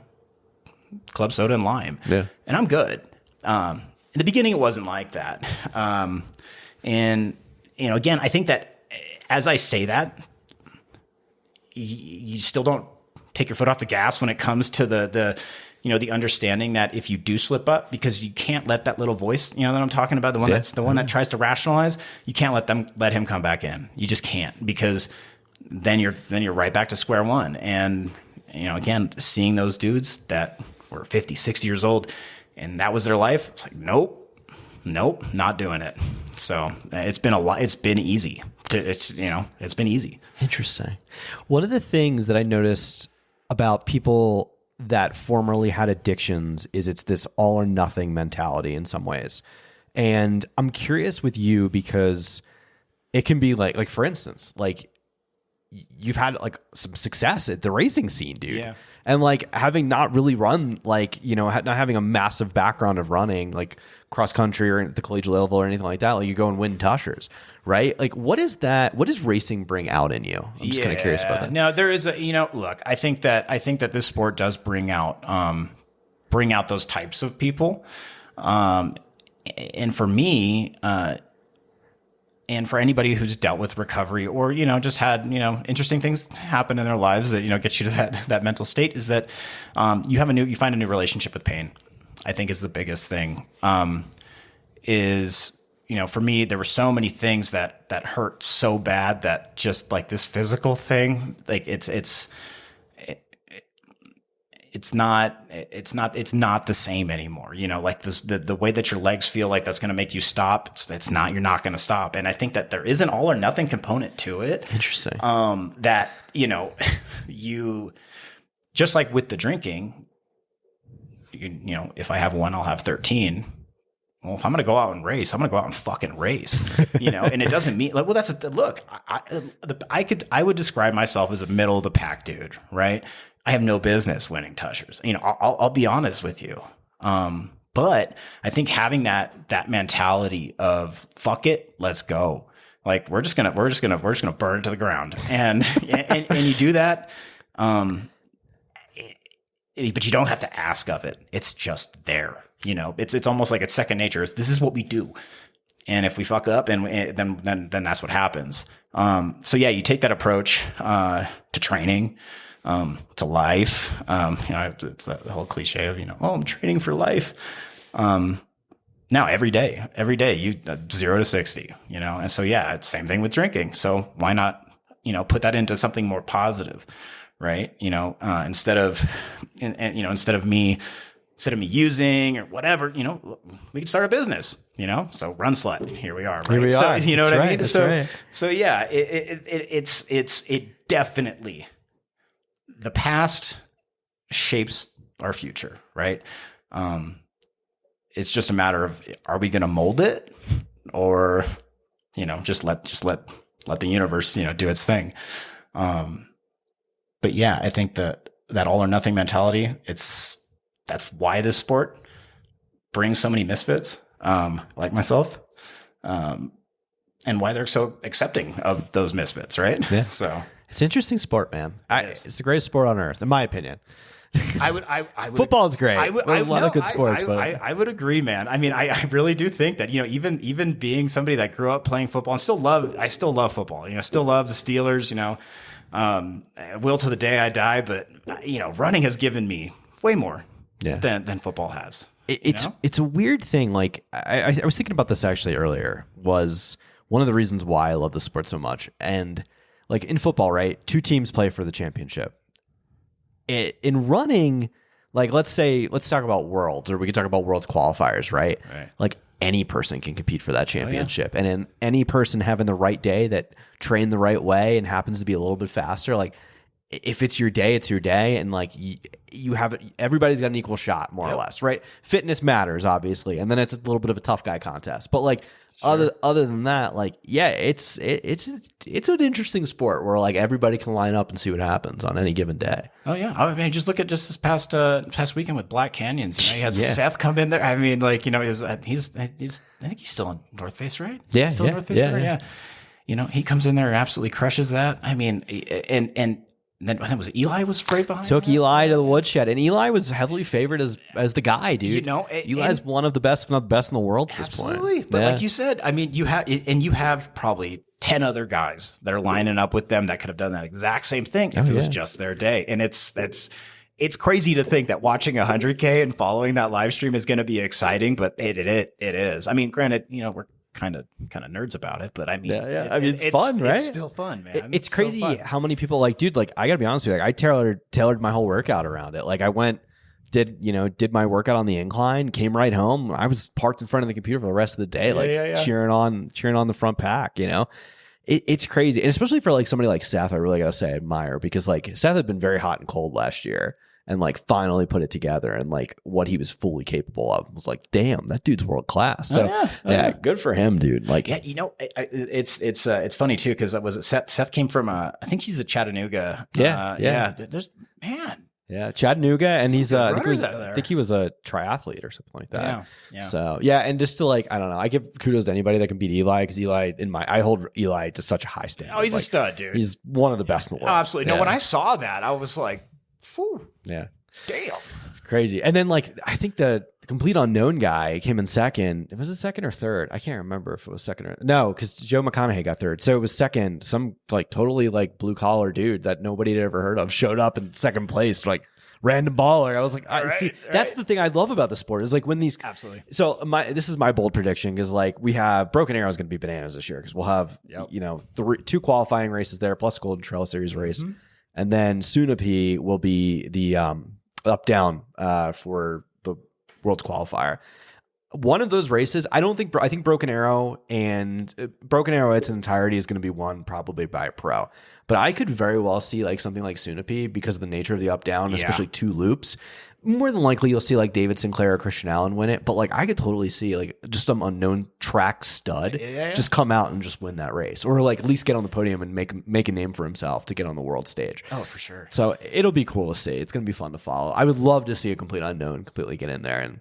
club soda and lime, and I'm good. In the beginning, it wasn't like that, and again, I think that as I say that, you still don't take your foot off the gas when it comes to the understanding that if you do slip up, because you can't let that little voice, that I'm talking about, the one that's the one that tries to rationalize, you can't let him come back in. You just can't, because then you're right back to square one. And, again, seeing those dudes that were 50, 60 years old and that was their life, it's like, nope, not doing it. So it's been easy. It's been easy. Interesting. One of the things that I noticed about people that formerly had addictions is it's this all or nothing mentality in some ways. And I'm curious with you because it can be like for instance, like you've had like some success at the racing scene, dude. Yeah. And like having not really run, like, not having a massive background of running like cross country or at the collegiate level or anything like that, like you go and win tushers, right? Like what does racing bring out in you? I'm just kind of curious about that. No, there is look, I think that this sport does bring out those types of people. And for me, and for anybody who's dealt with recovery or, just had, interesting things happen in their lives that, get you to that mental state, is that you find a new relationship with pain, I think is the biggest thing. For me, there were so many things that hurt so bad that just like this physical thing, like it's not the same anymore. Like the way that your legs feel like that's going to make you stop. It's not, you're not going to stop. And I think that there is an all or nothing component to it. Interesting. That, you just like with the drinking, if I have one, I'll have 13. Well, if I'm going to go out and race, I'm going to go out and fucking race, and it doesn't mean like, well, look, I would describe myself as a middle of the pack dude, right? I have no business winning tushers. I'll be honest with you. But I think having that mentality of fuck it, let's go. Like we're just gonna burn it to the ground, and you do that. But you don't have to ask of it. It's just there. You know, it's almost like it's second nature. This is what we do, and if we fuck up, and then that's what happens. So yeah, you take that approach to training, to life. It's the whole cliche of I'm training for life. Now every day, you 0 to 60. And so yeah, it's same thing with drinking. So why not put that into something more positive, right? Instead of me using or whatever, we could start a business, so Run Slut, here we are, right? Here we so, are. You know what I mean? That's So, right. so yeah, it definitely, the past shapes our future, right? It's just a matter of, are we going to mold it or, just let the universe, do its thing. But yeah, I think that all or nothing mentality, that's why this sport brings so many misfits, like myself, and why they're so accepting of those misfits, right? Yeah. So It's an interesting sport, man. It's the greatest sport on earth, in my opinion. I would Football is great. I There's a lot of good sports, but I would agree, man. I mean, I really do think that even being somebody that grew up playing football and I still love football. Still love the Steelers. I will to the day I die. But running has given me way more than football has. It's a weird thing. Like I was thinking about this actually earlier. Was one of the reasons why I love the sport so much. And like in football, right? 2 teams play for the championship. In running, like let's talk about worlds, or we could talk about worlds qualifiers, right? Right. Like any person can compete for that championship. And in any person having the right day that trained the right way and happens to be a little bit faster, like if it's your day, it's your day. And like you have it, everybody's got an equal shot, more or less, right? Fitness matters, obviously. And then it's a little bit of a tough guy contest. But like other than that, like, yeah, it's an interesting sport where like everybody can line up and see what happens on any given day. Oh yeah. I mean, just look at just this past weekend with Black Canyons. You had Seth come in there. I mean, like, he's I think he's still in North Face, right? Yeah. Still in North Face, right? Yeah. He comes in there and absolutely crushes that. I mean, and then I think was Eli was right behind. Took that? Eli to the woodshed, and Eli was heavily favored as the guy, dude. Eli's one of the best, if not the best in the world at this point. Absolutely. But like you said, I mean, you have probably 10 other guys that are lining up with them that could have done that exact same thing if it was just their day. And it's crazy to think that watching 100K and following that live stream is going to be exciting, but it is. I mean, granted, we're kind of nerds about it, but I mean, I mean, it's fun, right? It's still fun, man. I mean, it's crazy how many people like, dude, like I gotta be honest with you, like I tailored my whole workout around it. Like I went, did my workout on the incline, came right home. I was parked in front of the computer for the rest of the day, cheering on the front pack, It's crazy. And especially for like somebody like Seth, I really gotta say I admire, because like Seth had been very hot and cold last year and like finally put it together, and like what he was fully capable of was like, damn, that dude's world class. So good for him, dude. Like, yeah, it's funny too, because Seth came from I think he's a Chattanooga. There's Chattanooga, and he's I think he was a triathlete or something like that. Yeah. So and just to like, I don't know, I give kudos to anybody that can beat Eli, because I hold Eli to such a high standard. Oh, he's a stud, dude. He's one of the best in the world. Oh, absolutely. No, when I saw that, I was like, phew. Yeah. Damn. It's crazy. And then like, I think the complete unknown guy came in second. Was it second or third? I can't remember if it was second or no, because Joe McConaughey got third. So it was second. Some like totally like blue collar dude that nobody had ever heard of showed up in second place, like random baller. I was like, that's the thing I love about the sport is like when these absolutely. So this is my bold prediction, because like we have Broken Arrow is going to be bananas this year, because we'll have 2 qualifying races there plus a Golden Trail Series race. Mm-hmm. And then Sunapee will be the up down for the World's qualifier. One of those races, I think Broken Arrow its entirety is going to be won probably by a pro. But I could very well see like something like Sunapee, because of the nature of the up down, especially 2 loops. More than likely, you'll see like David Sinclair or Christian Allen win it. But like I could totally see like just some unknown track stud just come out and just win that race, or like at least get on the podium and make a name for himself to get on the world stage. Oh, for sure. So it'll be cool to see. It's going to be fun to follow. I would love to see a complete unknown completely get in there and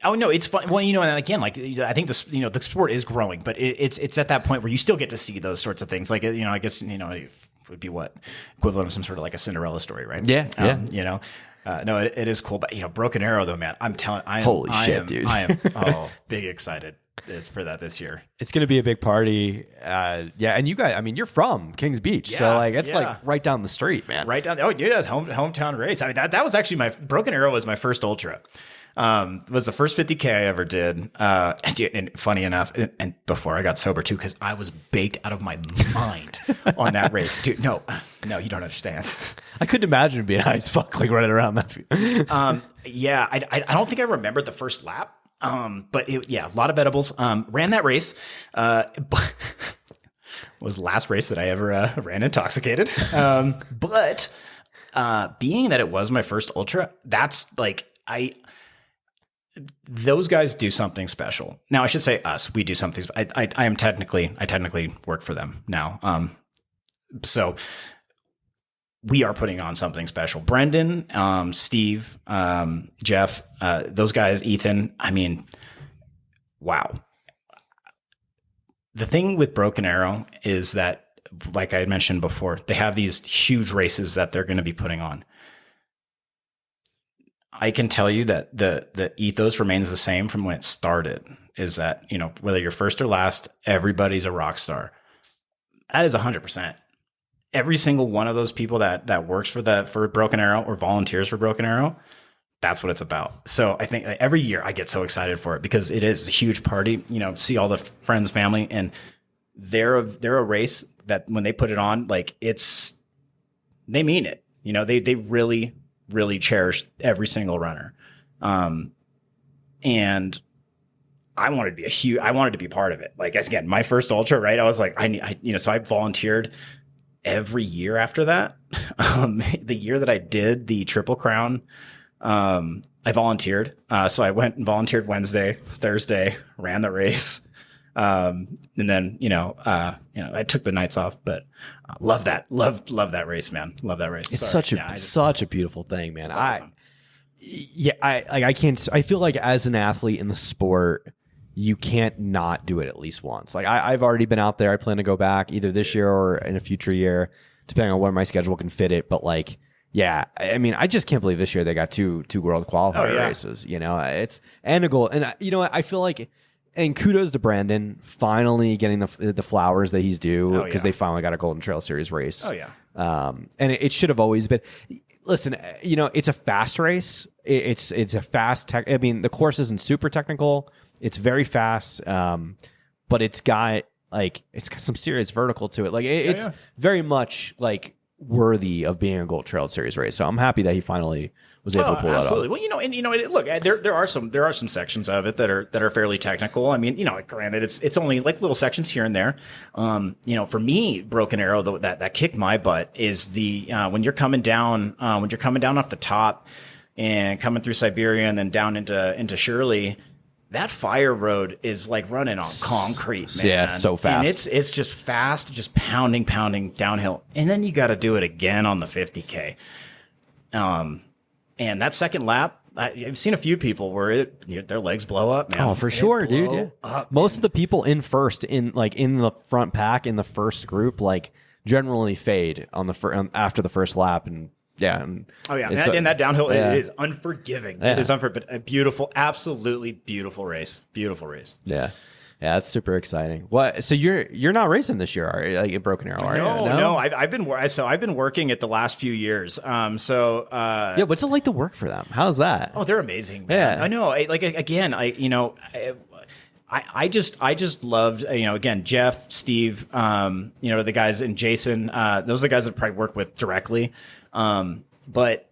Oh no, it's fun. Well, and again, like I think this, the sport is growing, but it's at that point where you still get to see those sorts of things. Like I guess it would be what equivalent of some sort of like a Cinderella story, right? Yeah, No, it is cool. But Broken Arrow though, man, I'm telling, Holy shit, dude! I am big excited for that this year. It's going to be a big party. And you guys, I mean, you're from Kings Beach, so like it's like right down the street, man. Right down. Oh, yeah, hometown race. I mean, that was actually Broken Arrow was my first ultra. Was the first 50K I ever did. And funny enough, and before I got sober too, because I was baked out of my mind on that race, dude. No, you don't understand. I couldn't imagine being high as fuck, like running around that. I don't think I remembered the first lap. But a lot of edibles. Ran that race. But was the last race that I ever ran intoxicated. But being that it was my first ultra, that's like those guys do something special. Now I should say us. We do something. I technically work for them now. So we are putting on something special. Brendan, Steve, Jeff, those guys, Ethan. I mean, wow. The thing with Broken Arrow is that, like I had mentioned before, they have these huge races that they're going to be putting on. I can tell you that the ethos remains the same from when it started, is that, whether you're first or last, everybody's a rock star. That is 100%. Every single one of those people that works for Broken Arrow or volunteers for Broken Arrow, that's what it's about. So I think every year I get so excited for it because it is a huge party, see all the friends, family, and they're a race that when they put it on, like they mean it. They really, really cherish every single runner. And I wanted to be part of it. Like, again, my first ultra, right? I was like, so I volunteered every year after that. The year that I did the Triple Crown, I volunteered. So I went and volunteered Wednesday, Thursday, ran the race. And then, I took the nights off, but love that race, man. Love that race. It's such a beautiful thing, man. Awesome. I feel like as an athlete in the sport, you can't not do it at least once. Like I've already been out there. I plan to go back either this year or in a future year, depending on where my schedule can fit it. But like, yeah, I mean, I just can't believe this year they got two world qualifier races. It's and a goal. And I feel like, and kudos to Brandon finally getting the flowers that he's due because they finally got a Golden Trail Series race. Oh yeah. And it should have always been. Listen, it's a fast race. It's a fast tech. I mean, the course isn't super technical. It's very fast, but it's got some serious vertical to it. Like it's very much like worthy of being a Gold Trail Series race. So I'm happy that he finally was able to pull that off. Well, look, there are some sections of it that are fairly technical. I mean, granted, it's only like little sections here and there. For me, Broken Arrow, that kicked my butt is the when you're coming down off the top and coming through Siberia and then down into Shirley. That fire road is like running on concrete, man. Yeah, so fast. And it's just fast, just pounding downhill. And then you got to do it again on the 50K. And that second lap, I've seen a few people where their legs blow up, man. Oh, for sure, dude. Yeah. Most of the people in the front pack in the first group, like generally fade on after the first lap, and and that downhill it is unforgiving. It is unforgiving, but a beautiful, absolutely beautiful race. Beautiful race. Yeah. Yeah, that's super exciting. What? So you're not racing this year, are you? Like at Broken Arrow, are you? No. I've been working it the last few years. What's it like to work for them? How's that? Oh, they're amazing, man. Yeah. I know. I just loved, again, Jeff, Steve, the guys, and Jason, those are the guys that I probably work with directly. But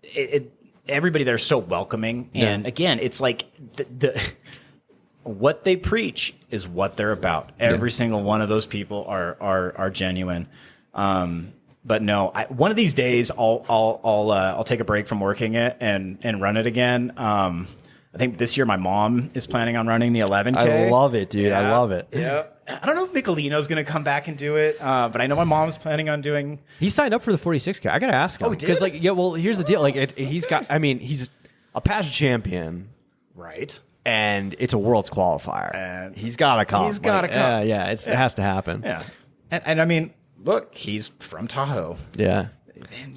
everybody there is so welcoming. And again, it's like what they preach is what they're about. Every single one of those people are genuine. But no, one of these days I'll take a break from working it and run it again. I think this year my mom is planning on running the 11K. I love it, dude. I love it. Yeah. I don't know if Michelino is going to come back and do it, but I know my mom's planning on doing. He signed up for the 46K. I got to ask him. Oh, did? Because here's the deal. He's a past champion. Right. and it's a world's qualifier. And he's got to come. He's got to come. Yeah, it has to happen. Yeah. And I mean, look, he's from Tahoe. Yeah.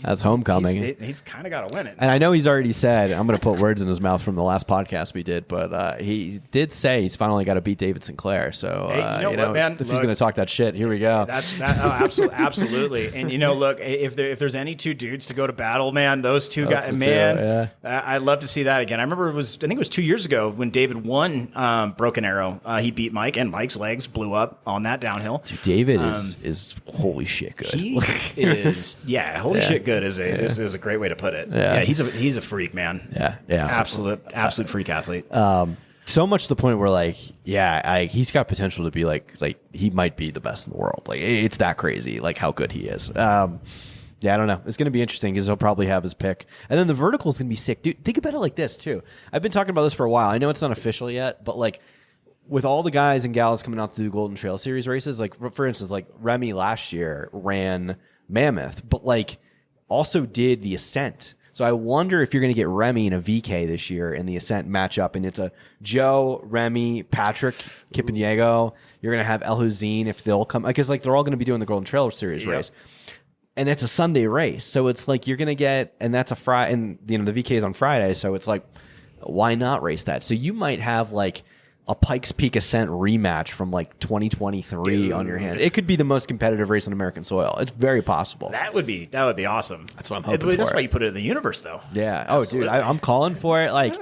That's homecoming. He's kind of got to win it. And I know he's already said, I'm going to put words in his mouth from the last podcast we did, but he did say he's finally got to beat David Sinclair. So, hey, you know what, man? If he's going to talk that shit, here we go. Absolutely. And, look, if there's any two dudes to go to battle, man, those two guys, man, I'd love to see that again. I remember I think it was 2 years ago when David won Broken Arrow. He beat Mike, and Mike's legs blew up on that downhill. Dude, David is holy shit good. He is, holy shit good is a great way to put it. Yeah, he's a freak, man. Yeah. Absolute freak athlete. So much to the point where he's got potential to be like he might be the best in the world. Like it's that crazy, like how good he is. I don't know. It's going to be interesting because he'll probably have his pick. And then the vertical is going to be sick. Dude, think about it like this too. I've been talking about this for a while. I know it's not official yet, but like with all the guys and gals coming out to do Golden Trail Series races, like for instance, like Remy last year ran Mammoth, but like also did the Ascent. So I wonder if you're going to get Remy in a VK this year in the Ascent matchup, and it's a Joe, Remy, Patrick, Kipaniego. You're going to have El Hussein if they'll come, because like they're all going to be doing the Golden Trail Series race, and it's a Sunday race. So it's like you're going to get, and that's a Friday, and the VK is on Friday, so it's like why not race that? So you might have like a Pikes Peak Ascent rematch from like 2023 on your hands. It could be the most competitive race on American soil. It's very possible. That would be awesome. That's what I'm hoping for. That's why you put it in the universe, though. Yeah. Oh, dude, I'm calling for it. Like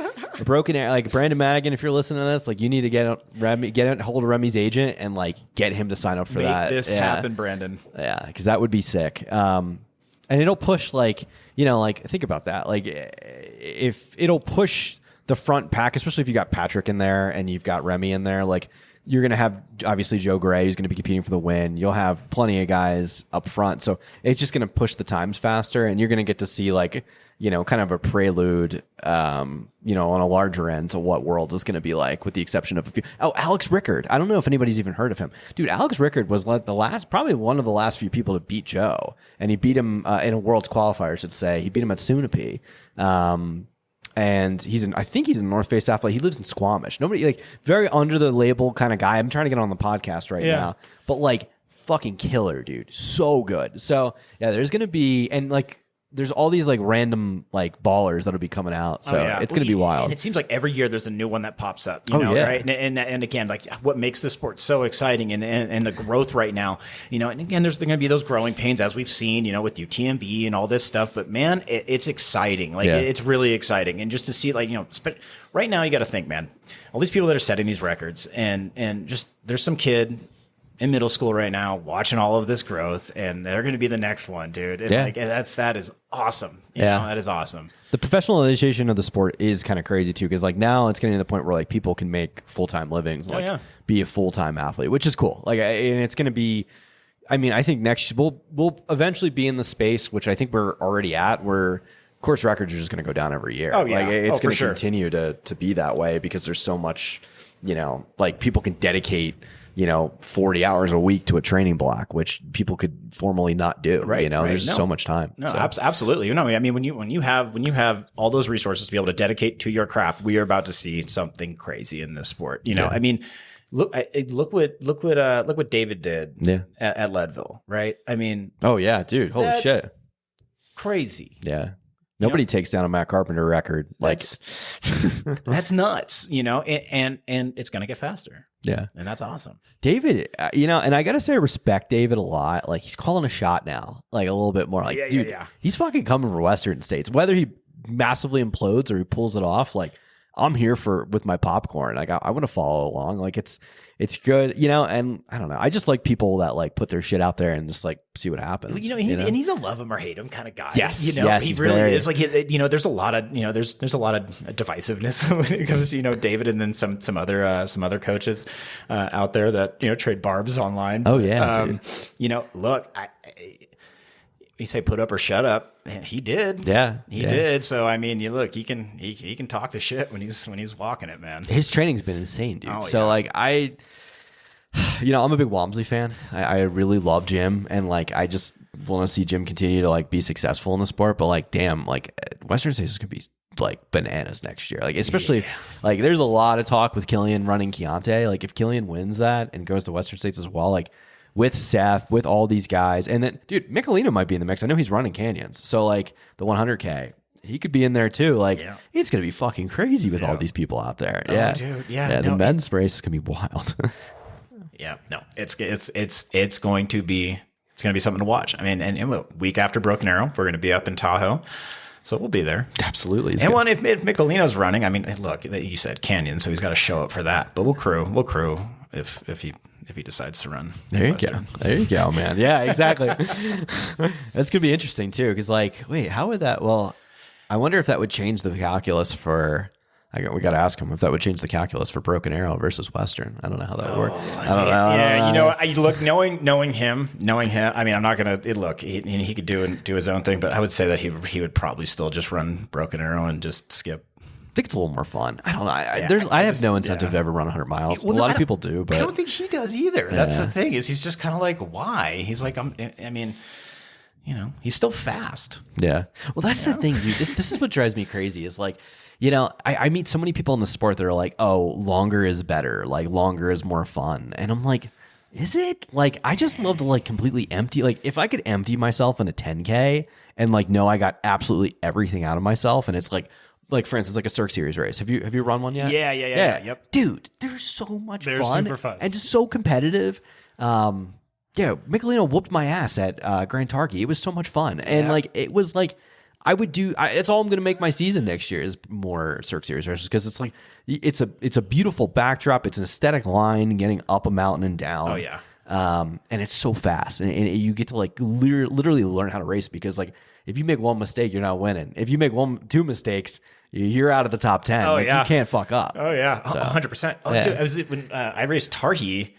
Broken Arrow, like Brandon Madigan. If you're listening to this, like you need to get hold of Remy's agent and like get him to sign up for that. Make this happen, Brandon. Yeah, because that would be sick. And it'll push like think about that. Like if it'll push the front pack, especially if you got Patrick in there and you've got Remy in there, like you're going to have obviously Joe Gray who's going to be competing for the win. You'll have plenty of guys up front. So it's just going to push the times faster, and you're going to get to see like, kind of a prelude, on a larger end to what Worlds is going to be like, with the exception of a few. Oh, Alex Rickard. I don't know if anybody's even heard of him. Dude, Alex Rickard was like probably one of the last few people to beat Joe, and he beat him in a Worlds qualifier, I should say. He beat him at Sunapee. And I think he's a North Face athlete. He lives in Squamish. Nobody, like, very under the label kind of guy. I'm trying to get on the podcast right now, but like fucking killer, dude. So good. So yeah, there's going to be, and like, there's all these like random like ballers that'll be coming out. So it's going to be wild. And it seems like every year there's a new one that pops up, right? And again, like what makes the sport so exciting and the growth right now, and again, there's going to be those growing pains as we've seen, with UTMB and all this stuff, but man, it's exciting. Like it's really exciting. And just to see like, right now you got to think, man, all these people that are setting these records and just there's some kid in middle school right now watching all of this growth, and they're going to be the next one, dude. And that is awesome. You know, that is awesome. The professionalization of the sport is kind of crazy too, because like now it's getting to the point where like people can make full-time livings, like be a full-time athlete, which is cool. Like, and it's going to be, I mean, I think next we'll eventually be in the space, which I think we're already at, where course records are just going to go down every year. Oh yeah, like it's going to continue to be that way, because there's so much, like people can dedicate 40 hours a week to a training block, which people could formally not do. Right. There's just so much time. No, absolutely. I mean, when you have all those resources to be able to dedicate to your craft, we are about to see something crazy in this sport. I mean, look what David did at Leadville, right? I mean, oh yeah, dude, holy shit, crazy. Yeah. Nobody takes down a Matt Carpenter record. Like that's nuts, and it's going to get faster. Yeah. And that's awesome. David, and I got to say I respect David a lot. Like he's calling a shot now, like a little bit more. Like, dude, he's fucking coming for Western States. Whether he massively implodes or he pulls it off, like I'm here with my popcorn. Like I want to follow along. Like it's good, and I don't know. I just like people that like put their shit out there and just like see what happens. And he's a love him or hate him kind of guy. Yes, he really is. Like there's a lot of there's a lot of divisiveness when it comes to David, and then some other coaches out there that trade barbs online. Oh yeah, dude. Look, you say put up or shut up. Man, he did. Yeah, he did. So I mean, he can talk the shit when he's walking it, man. His training's been insane, dude. So like I'm a big Walmsley fan. I really love Jim, and like I just want to see Jim continue to like be successful in the sport. But like, damn, like Western States is gonna be like bananas next year. Like especially like there's a lot of talk with Killian running Chianti. Like if Killian wins that and goes to Western States as well, like with Seth, with all these guys, and then dude, Michelino might be in the mix. I know he's running canyons, so like the 100K, he could be in there too. Like it's gonna be fucking crazy with all these people out there. Oh, dude, the men's race is gonna be wild. It's going to be something to watch. I mean, and week after Broken Arrow, we're going to be up in Tahoe. So we'll be there. Absolutely. And one, if Michelino's running, I mean, look, you said canyon, so he's got to show up for that. But we'll crew if he decides to run. There you go, man. Yeah, exactly. That's gonna be interesting too, because like, wait, how would that? Well, I wonder if that would change the calculus for. We got to ask him if that would change the calculus for Broken Arrow versus Western. I don't know how that would work. I don't know. I look, knowing him. I mean, I'm not gonna look. He could do his own thing, but I would say that he would probably still just run Broken Arrow and just skip. I think it's a little more fun. I don't know. I have no incentive to ever run 100 miles. Well, a lot of people do, but I don't think he does either. That's the thing is he's just kind of like, why? He's like, I mean, he's still fast. Yeah. Well, that's the thing, dude. This is what drives me crazy is like, I meet so many people in the sport that are like, oh, longer is better. Like longer is more fun. And I'm like, is it? Like, I just love to like completely empty. Like if I could empty myself in a 10K and like, know I got absolutely everything out of myself. And it's like for instance, like a Cirque Series race. Have you run one yet? Yeah. Yep. Dude, they're so much fun. They're super fun. And just so competitive. Michelino whooped my ass at Grand Targhee. It was so much fun. And like, it was like, it's all I'm going to make my season next year is more Cirque Series races because it's like it's a beautiful backdrop. It's an aesthetic line getting up a mountain and down. Oh yeah, and it's so fast, and you get to like literally learn how to race because like if you make one mistake, you're not winning. If you make two mistakes, you're out of the top 10. Oh like, you can't fuck up. Oh yeah, 100%. Oh, dude, when I raced Targhee.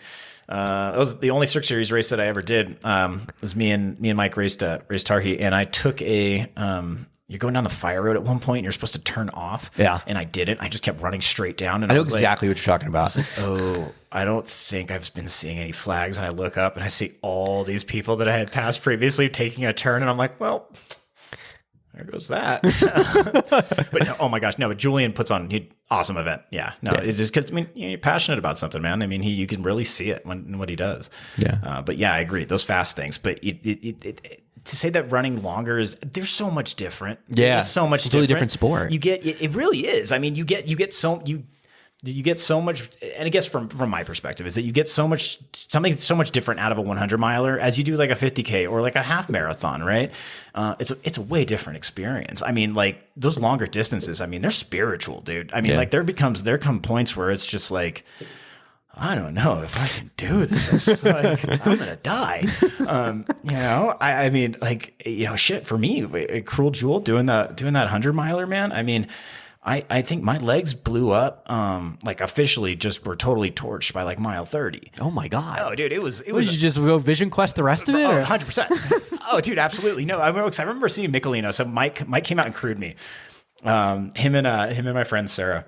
That was the only Cirque Series race that I ever did. It was me and Mike raced Targhee, and I took you're going down the fire road at one point, and you're supposed to turn off. Yeah. And I didn't. I just kept running straight down. And I know exactly what you're talking about. I was like, I don't think I've been seeing any flags. And I look up and I see all these people that I had passed previously taking a turn, and I'm like, well, there goes that. But no, oh my gosh, no, but Julian puts on an awesome event. Yeah. No, it's just because, I mean, you're passionate about something, man. I mean, you can really see it when what he does. Yeah. But yeah, I agree. Those fast things. But to say that running longer they're so much different. Yeah. It's so much completely different sport. It really is. I mean, you get so much, and I guess from my perspective is that you get something so much different out of a 100 miler as you do like a 50K or like a half marathon, right? It's a way different experience. I mean, like those longer distances, I mean, they're spiritual, dude. I mean, like there come points where it's just like, I don't know if I can do this. Like, I'm gonna die. I mean, like, shit for me, Cruel Jewel doing that 100 miler, man. I mean, I think my legs blew up, like officially just were totally torched by like mile 30. Oh my God. Oh dude, it was. Did you just go Vision Quest the rest of it? 100%. Oh dude, absolutely. No, I remember seeing Michelino. So Mike came out and crewed me. Him and my friend Sarah.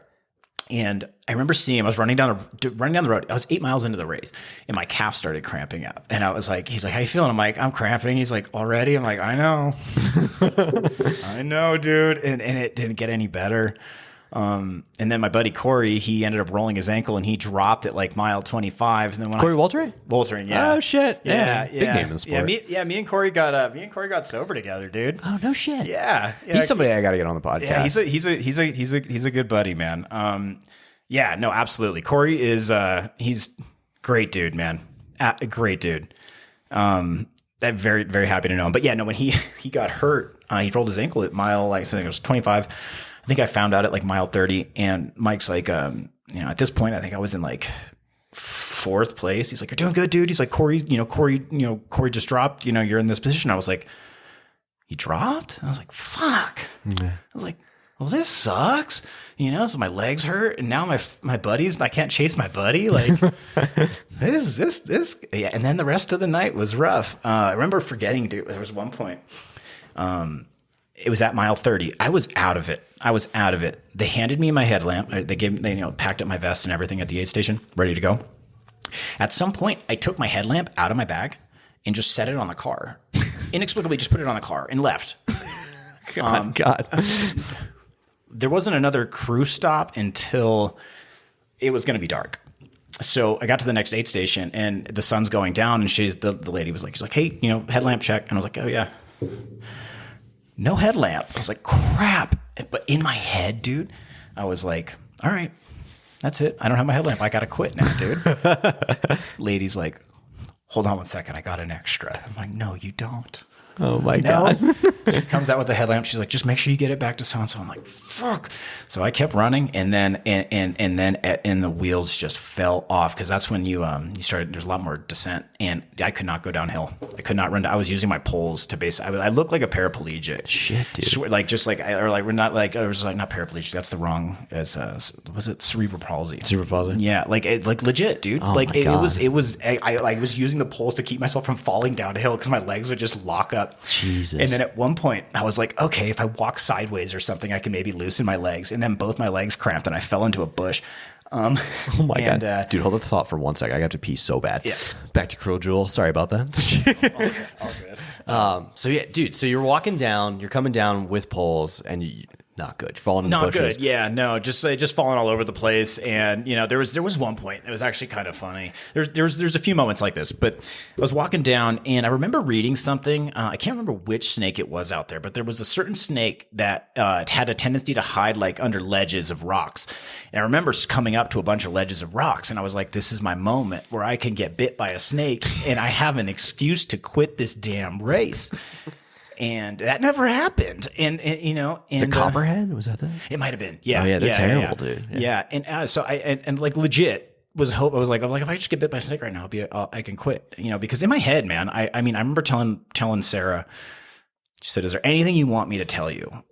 And I remember seeing him. I was running down the road. I was 8 miles into the race, and my calf started cramping up. And I was like, he's like, how you feeling? I'm like, I'm cramping. He's like, already? I'm like, I know. I know, dude. And it didn't get any better. And then my buddy Corey, he ended up rolling his ankle, and he dropped at like mile 25. And then when Corey Woltering? Woltering, yeah. Oh shit, yeah. Big name in the sport. Me and Corey got sober together, dude. Oh no shit. Yeah. He's somebody I got to get on the podcast. Yeah, he's a good buddy, man. Yeah, no, absolutely. Corey is he's great dude, man. A great dude. I'm very, very happy to know him. But yeah, no, when he got hurt, he rolled his ankle at mile, like I think it was 25. I think I found out at like mile 30, and Mike's like, at this point, I think I was in like 4th place. He's like, you're doing good, dude. He's like, Corey just dropped, you're in this position. I was like, he dropped? I was like, fuck. Yeah. I was like, well, this sucks. So my legs hurt, and now my buddies, I can't chase my buddy. Like this. Yeah. And then the rest of the night was rough. I remember forgetting, dude, there was one point, it was at mile 30. I was out of it. They handed me my headlamp. They packed up my vest and everything at the aid station, ready to go. At some point, I took my headlamp out of my bag and just set it on the car. Inexplicably, just put it on the car and left. God. there wasn't another crew stop until it was going to be dark. So I got to the next aid station and the sun's going down, and the lady was like, she's like, hey, headlamp check. And I was like, oh yeah. No headlamp. I was like, crap. But in my head, dude, I was like, all right, that's it. I don't have my headlamp. I got to quit now, dude. Lady's like, hold on one second. I got an extra. I'm like, no, you don't. Oh my God. She comes out with the headlamp. She's like, just make sure you get it back to so-and-so. I'm like, fuck. So I kept running, and then the wheels just fell off, because that's when you started, there's a lot more descent, and I could not go downhill. I could not run. I was using my poles to base. I looked like a paraplegic. Shit, dude. We're not like, I was like, not paraplegic. That's the wrong, was it cerebral palsy? Cerebral palsy? Yeah. Like legit, dude. Oh like my God. it was, I was using the poles to keep myself from falling downhill, because my legs would just lock up. Jesus. And then at one point I was like, okay, if I walk sideways or something, I can maybe loosen my legs. And then both my legs cramped and I fell into a bush. Oh my God. Dude, hold the thought for 1 second. I got to pee so bad. Yeah. Back to Cruel Jewel. Sorry about that. Okay, all good. So yeah, dude, so you're walking down, you're coming down with poles, and not good. You're falling in the bushes. Not good. Yeah, no, just falling all over the place. And there was one point. It was actually kind of funny. There's a few moments like this, but I was walking down and I remember reading something. I can't remember which snake it was out there, but there was a certain snake that had a tendency to hide like under ledges of rocks. And I remember coming up to a bunch of ledges of rocks, and I was like, "This is my moment where I can get bit by a snake, and I have an excuse to quit this damn race." And that never happened. And Is it Copperhead? Was that? It might have been. Yeah. Oh yeah, they're terrible, yeah. dude. Yeah. And so and like legit was hope. I was like, if I just get bit by a snake right now, I can quit. Because in my head, man, I remember telling Sarah, she said, "Is there anything you want me to tell you?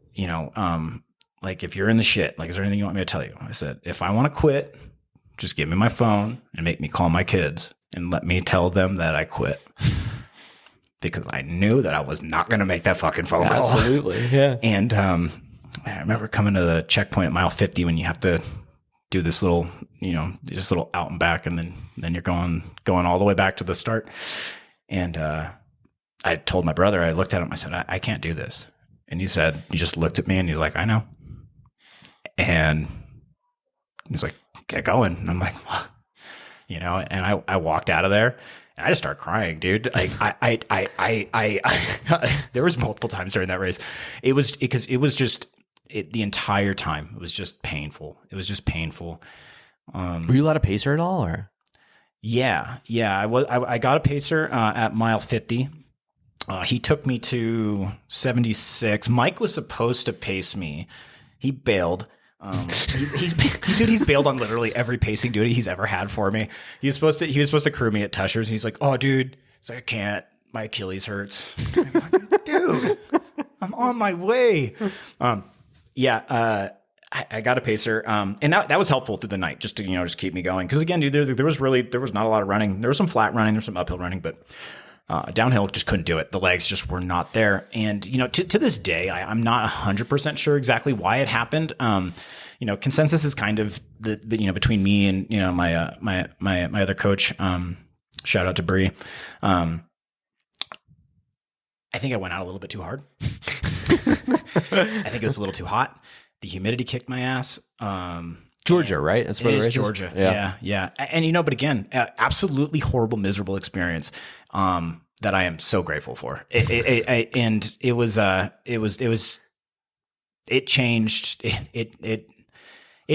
Like if you're in the shit, like, is there anything you want me to tell you?" I said, "If I want to quit, just give me my phone and make me call my kids and let me tell them that I quit." Because I knew that I was not going to make that fucking phone call. Absolutely, yeah. And I remember coming to the checkpoint at mile 50 when you have to do this little, just little out and back, and then you're going all the way back to the start. And I told my brother, I looked at him, I said, I can't do this. And he just looked at me and he's like, "I know." And he's like, "Get going." And I'm like, "What?" And I walked out of there. And I just started crying, dude. Like there was multiple times during that race. It was because it was just the entire time. It was just painful. It was just painful. Were you allowed a pacer at all, or? Yeah. I got a pacer at mile 50. He took me to 76. Mike was supposed to pace me. He bailed. He's bailed on literally every pacing duty he's ever had for me. He was supposed to crew me at Tushers, and he's like, "Oh, dude," it's like, "I can't. My Achilles hurts." I'm like, "Dude, I'm on my way." I got a pacer, and that was helpful through the night, just to just keep me going. Because again, dude, there was not a lot of running. There was some flat running, there's some uphill running, but downhill just couldn't do it. The legs just were not there. And, to this day, I'm not 100% sure exactly why it happened. Consensus is kind of between me and, my other coach, shout out to Bree. I think I went out a little bit too hard. I think it was a little too hot. The humidity kicked my ass. Georgia, right? That's where it the is race Georgia. is? Yeah. And but again, absolutely horrible, miserable experience that I am so grateful for. It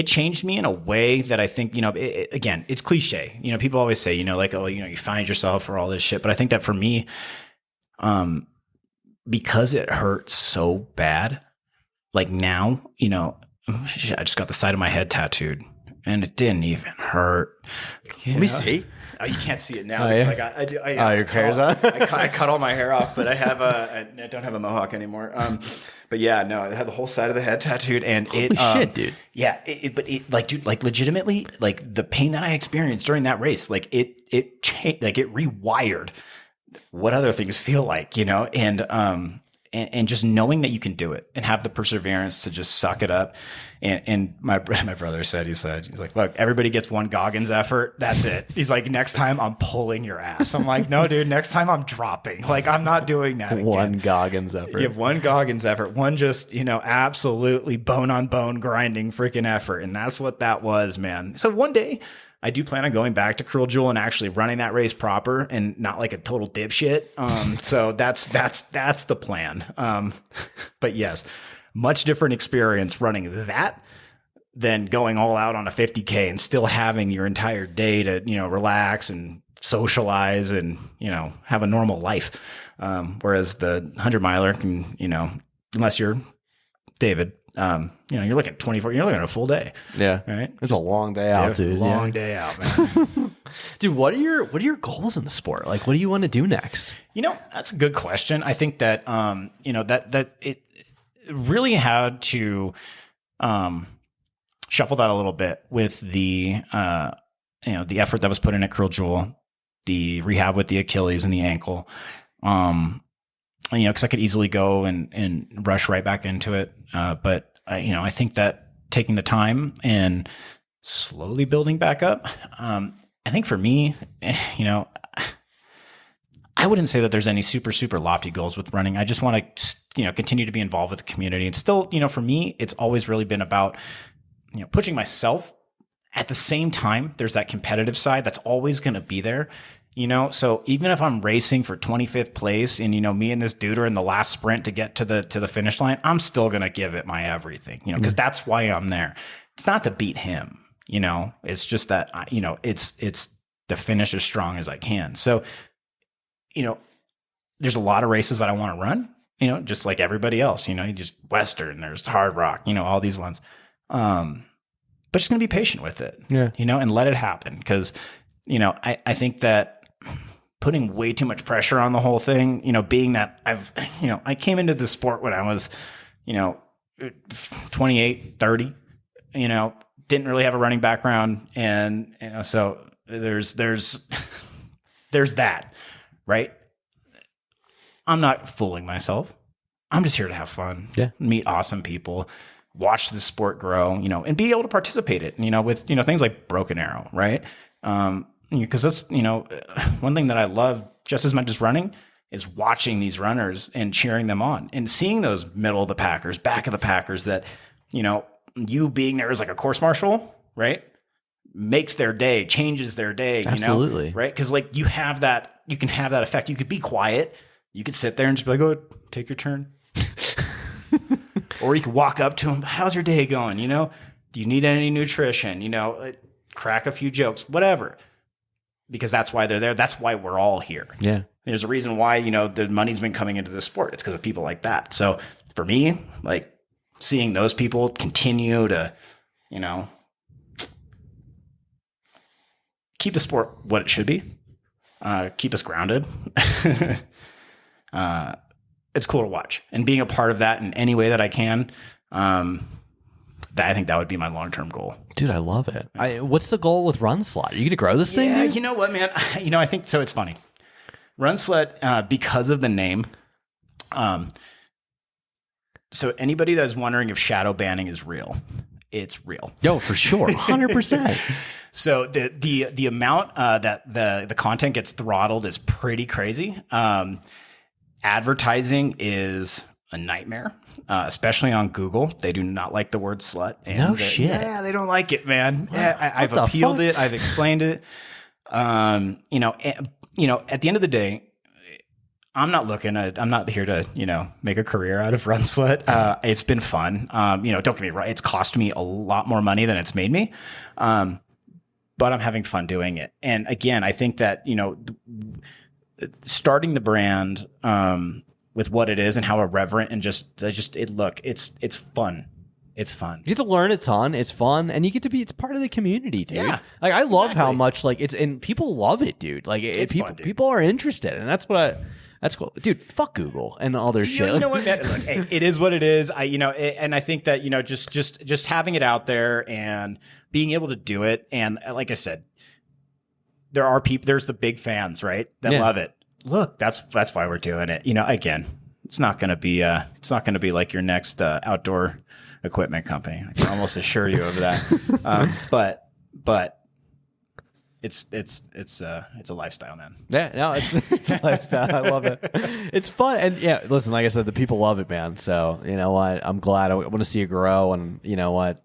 changed me in a way that I think, again, it's cliche. People always say, like, "Oh, you find yourself," or all this shit. But I think that for me, because it hurts so bad, like now, I just got the side of my head tattooed, and it didn't even hurt. Let me see. Oh, you can't see it now. Oh, yeah? I do. Your hair's on? I cut all my hair off, but I don't have a mohawk anymore. But yeah, no, I had the whole side of the head tattooed, and Holy shit, dude. Yeah, like legitimately, like the pain that I experienced during that race, like it changed, like it rewired what other things feel like, and and just knowing that you can do it and have the perseverance to just suck it up. And my brother said, he's like, look, everybody gets one Goggins effort. That's it. He's like, next time I'm pulling your ass. I'm like, no, dude, next time I'm dropping. Like, I'm not doing that again. One Goggins effort. You have one Goggins effort, one just, absolutely bone on bone grinding freaking effort. And that's what that was, man. So one day I do plan on going back to Cruel Jewel and actually running that race proper and not like a total dipshit. So that's the plan. But yes, much different experience running that than going all out on a 50K and still having your entire day to, relax and socialize and, have a normal life. Whereas the 100 miler can, unless you're David, you're looking at 24, you're looking at a full day. Yeah. Right. It's a long day out, dude. Long day out, man. Dude, what are your goals in the sport? Like, what do you want to do next? That's a good question. I think that, that it really had to, shuffle that a little bit with the, the effort that was put in at Cruel Jewel, the rehab with the Achilles and the ankle. Because I could easily go and rush right back into it. But I think that taking the time and slowly building back up, I think for me, I wouldn't say that there's any super, super lofty goals with running. I just want to, continue to be involved with the community. And still, for me, it's always really been about, pushing myself. At the same time, there's that competitive side that's always going to be there. So even if I'm racing for 25th place and, me and this dude are in the last sprint to get to the finish line, I'm still going to give it my everything, because that's why I'm there. It's not to beat him, it's just that, it's to finish as strong as I can. So, there's a lot of races that I want to run, just like everybody else, you just Western, there's Hard Rock, all these ones. But just going to be patient with it, and let it happen. Because, I think that putting way too much pressure on the whole thing, being that I came into the sport when I was, 28, 30, didn't really have a running background. And, so there's that, right? I'm not fooling myself. I'm just here to have fun, meet awesome people, watch the sport grow, and be able to participate it, with, things like Broken Arrow, right? Because that's, one thing that I love just as much as running is watching these runners and cheering them on and seeing those middle of the packers, back of the packers that, you being there as like a course marshal, right? Makes their day, changes their day, Absolutely. Right? Because like you can have that effect. You could be quiet. You could sit there and just be like, oh, take your turn. Or you could walk up to them. How's your day going? Do you need any nutrition? Crack a few jokes, whatever. Because that's why they're there. That's why we're all here. Yeah. There's a reason why, the money's been coming into the sport. It's because of people like that. So for me, like seeing those people continue to, keep the sport what it should be, keep us grounded. It's cool to watch, and being a part of that in any way that I can. I think that would be my long-term goal. Dude, I love it. What's the goal with Run Slut? Are you going to grow this thing? Yeah, you know what, man? I think so. It's funny. Run Slut, because of the name. So anybody that's wondering if shadow banning is real, it's real. Yo, for sure. 100%. So the amount that the content gets throttled is pretty crazy. Advertising is a nightmare, especially on Google. They do not like the word slut. No shit. Yeah, they don't like it, man. Yeah, I've appealed it. I've explained it. At the end of the day, I'm not here to, make a career out of Run Slut. It's been fun. Don't get me wrong. It's cost me a lot more money than it's made me. But I'm having fun doing it. And again, I think that, starting the brand, with what it is and how irreverent and it's fun. It's fun. You get to learn a ton. It's fun, and you get to be. It's part of the community, dude. Yeah, like I love how much and people love it, dude. Like people are interested, and that's cool, dude. Fuck Google and all their shit. You know what, man? Look, hey, it is what it is. And I think that just having it out there and being able to do it, and like I said, there are people. There's the big fans, right? That love it. Look, that's why we're doing it. Again, it's not going to be like your next outdoor equipment company. I can almost assure you of that. But it's a lifestyle, man. Yeah, no, it's a lifestyle. I love it. It's fun, and yeah, listen, like I said, the people love it, man. So you know what? I'm glad. I want to see it grow, and you know what?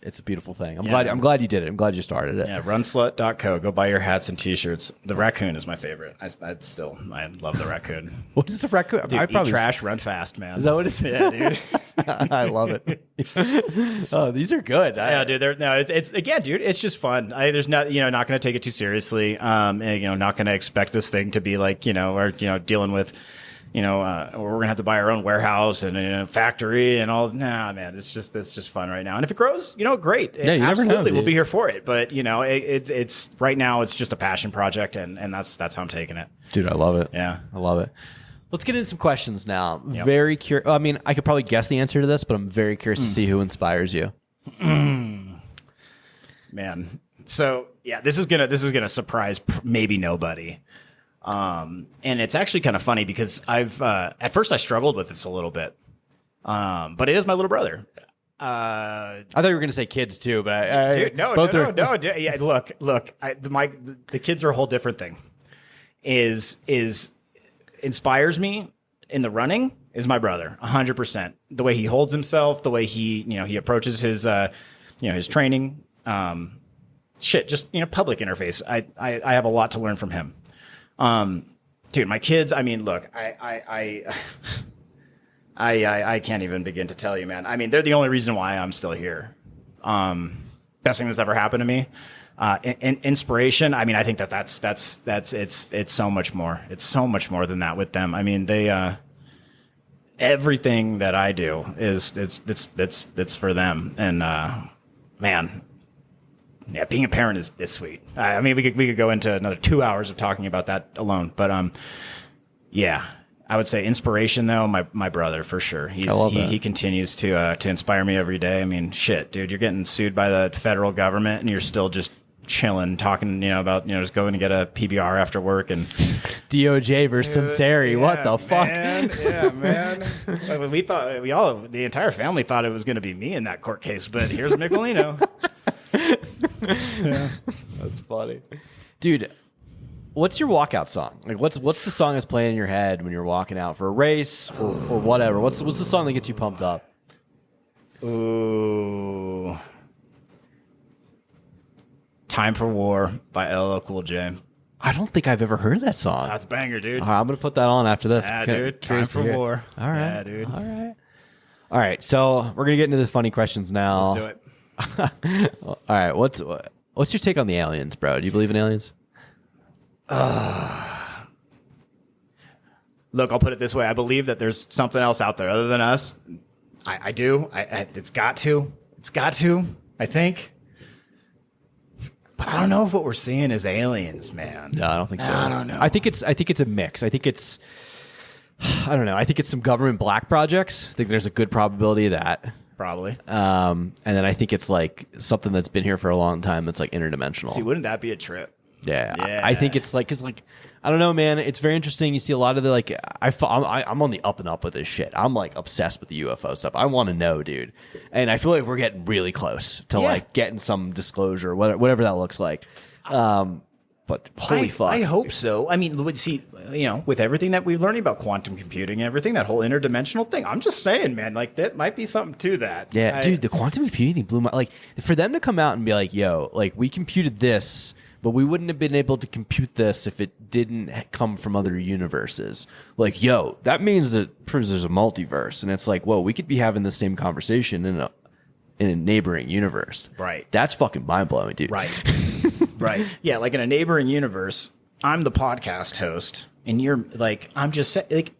It's a beautiful thing. I'm glad you did it. I'm glad you started it. Yeah, runslut.co. Go buy your hats and t-shirts. The raccoon is my favorite. I love the raccoon. What is the raccoon? Dude, I probably trash, run fast, man. Is that what it's? Yeah, dude. I love it. Oh, these are good. Yeah, dude. It's again, dude. It's just fun. There's not, not going to take it too seriously. And, not going to expect this thing to be like, dealing with. We're gonna have to buy our own warehouse and factory and all. Nah, man, it's just fun right now. And if it grows, great. Yeah, you never know. We'll be here for it. But it's right now. It's just a passion project, and that's how I'm taking it. Dude, I love it. Yeah, I love it. Let's get into some questions now. Yep. Very curious. I mean, I could probably guess the answer to this, but I'm very curious to see who inspires you. Man, so yeah, this is gonna surprise maybe nobody. And it's actually kind of funny because I've at first I struggled with this a little bit, but it is my little brother. I thought you were going to say kids too, but dude, no. Yeah, look, the kids are a whole different thing. Is inspires me in the running is my brother 100%. The way he holds himself, the way he approaches his his training, just public interface. I have a lot to learn from him. Dude, my kids, I mean, look, I can't even begin to tell you, man. I mean, they're the only reason why I'm still here. Best thing that's ever happened to me. Inspiration. I mean, I think it's so much more. It's so much more than that with them. I mean, they, everything that I do it's for them. And, man, yeah, being a parent is sweet. I mean, we could go into another 2 hours of talking about that alone. But yeah, I would say inspiration though. My brother for sure. He continues to inspire me every day. I mean, shit, dude, you're getting sued by the federal government and you're still just chilling, talking, about just going to get a PBR after work and DOJ versus Sunseri. What the fuck? Man, yeah, man. The entire family thought it was going to be me in that court case, but here's Michelino. Yeah, that's funny, dude. What's your walkout song? Like, what's the song that's playing in your head when you're walking out for a race or whatever? What's the song that gets you pumped up? Ooh, "Time for War" by LL Cool J. I don't think I've ever heard that song. That's a banger, dude. All right, I'm gonna put that on after this. Yeah, dude. Time for War. All right, yeah, dude. All right. So we're gonna get into the funny questions now. Let's do it. All right. What's your take on the aliens, bro? Do you believe in aliens? Look, I'll put it this way. I believe that there's something else out there other than us. I do. It's got to. I think. But I don't know if what we're seeing is aliens, man. No, I don't think so. I don't know. I think it's a mix. I don't know. I think it's some government black projects. I think there's a good probability of that. Probably. And then I think it's like something that's been here for a long time that's like interdimensional. See, wouldn't that be a trip? Yeah. I think it's like, cause like, I don't know, man. It's very interesting. You see a lot of the like, I'm on the up and up with this shit. I'm like obsessed with the UFO stuff. I want to know, dude. And I feel like we're getting really close to like getting some disclosure, whatever that looks like. But holy fuck. I hope so. I mean, see, with everything that we're learning about quantum computing and everything, that whole interdimensional thing, I'm just saying, man, like that might be something to that. Yeah, dude, the quantum computing thing blew my, like, for them to come out and be like, yo, like we computed this, but we wouldn't have been able to compute this if it didn't come from other universes. Like, yo, that means that proves there's a multiverse. And it's like, whoa, we could be having the same conversation in a neighboring universe. Right. That's fucking mind-blowing, dude. Right. Right. Yeah, like in a neighboring universe, I'm the podcast host, and you're like, I'm just like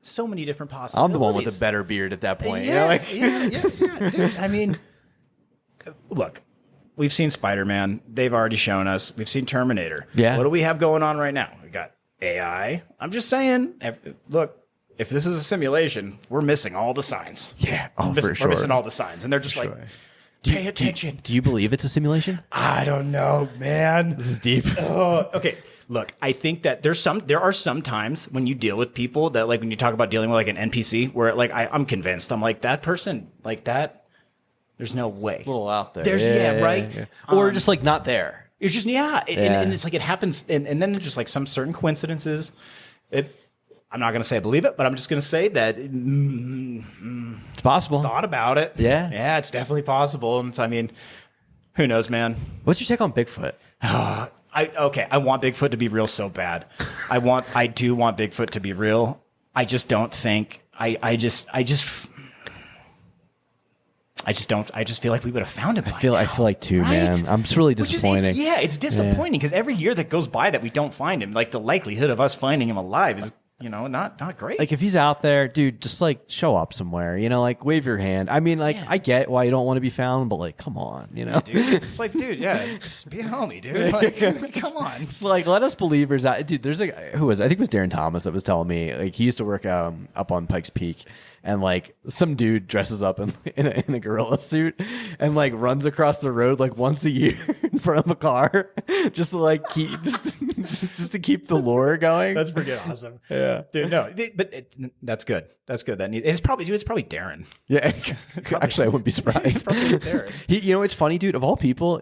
so many different possibilities. I'm the one with a better beard at that point. Yeah, yeah, dude. I mean, look, we've seen Spider-Man. They've already shown us. We've seen Terminator. Yeah. What do we have going on right now? We got AI. I'm just saying, look, if this is a simulation, we're missing all the signs. Yeah. We're missing all the signs. And they're just like, Pay attention. Do you believe it's a simulation? I don't know, man. This is deep. Okay, look, I think that there are some times when you deal with people that, like, when you talk about dealing with like an NPC, where like I'm convinced, I'm like, that person like that, there's no way. A little out there. There's right. Yeah. Or just like not there. It's just and it's like it happens, and then there's just like some certain coincidences. I'm not going to say I believe it, but I'm just going to say that It's possible. Thought about it. Yeah, it's definitely possible. And I mean, who knows, man? What's your take on Bigfoot? I want Bigfoot to be real so bad. I do want Bigfoot to be real. I just don't think. I just feel like we would have found him. I feel like too, right? Man. I'm just really disappointed. It's disappointing because every year that goes by that we don't find him, like the likelihood of us finding him alive is, not great. Like if he's out there, dude, just like show up somewhere, like wave your hand. I mean, like I get why you don't want to be found, but like, come on, Yeah, dude. It's like, dude, just be a homie, dude. Like, come on. It's like, let us believers out. Dude, there's a who was, I think it was Darren Thomas that was telling me, like he used to work up on Pikes Peak. And like some dude dresses up in a gorilla suit and like runs across the road like once a year in front of a car just to like keep just to keep the lure going. That's freaking awesome. Yeah, dude. No, that's good. That's good. It's probably Darren. Yeah, actually, I wouldn't be surprised. It's probably Darren. It's funny, dude. Of all people,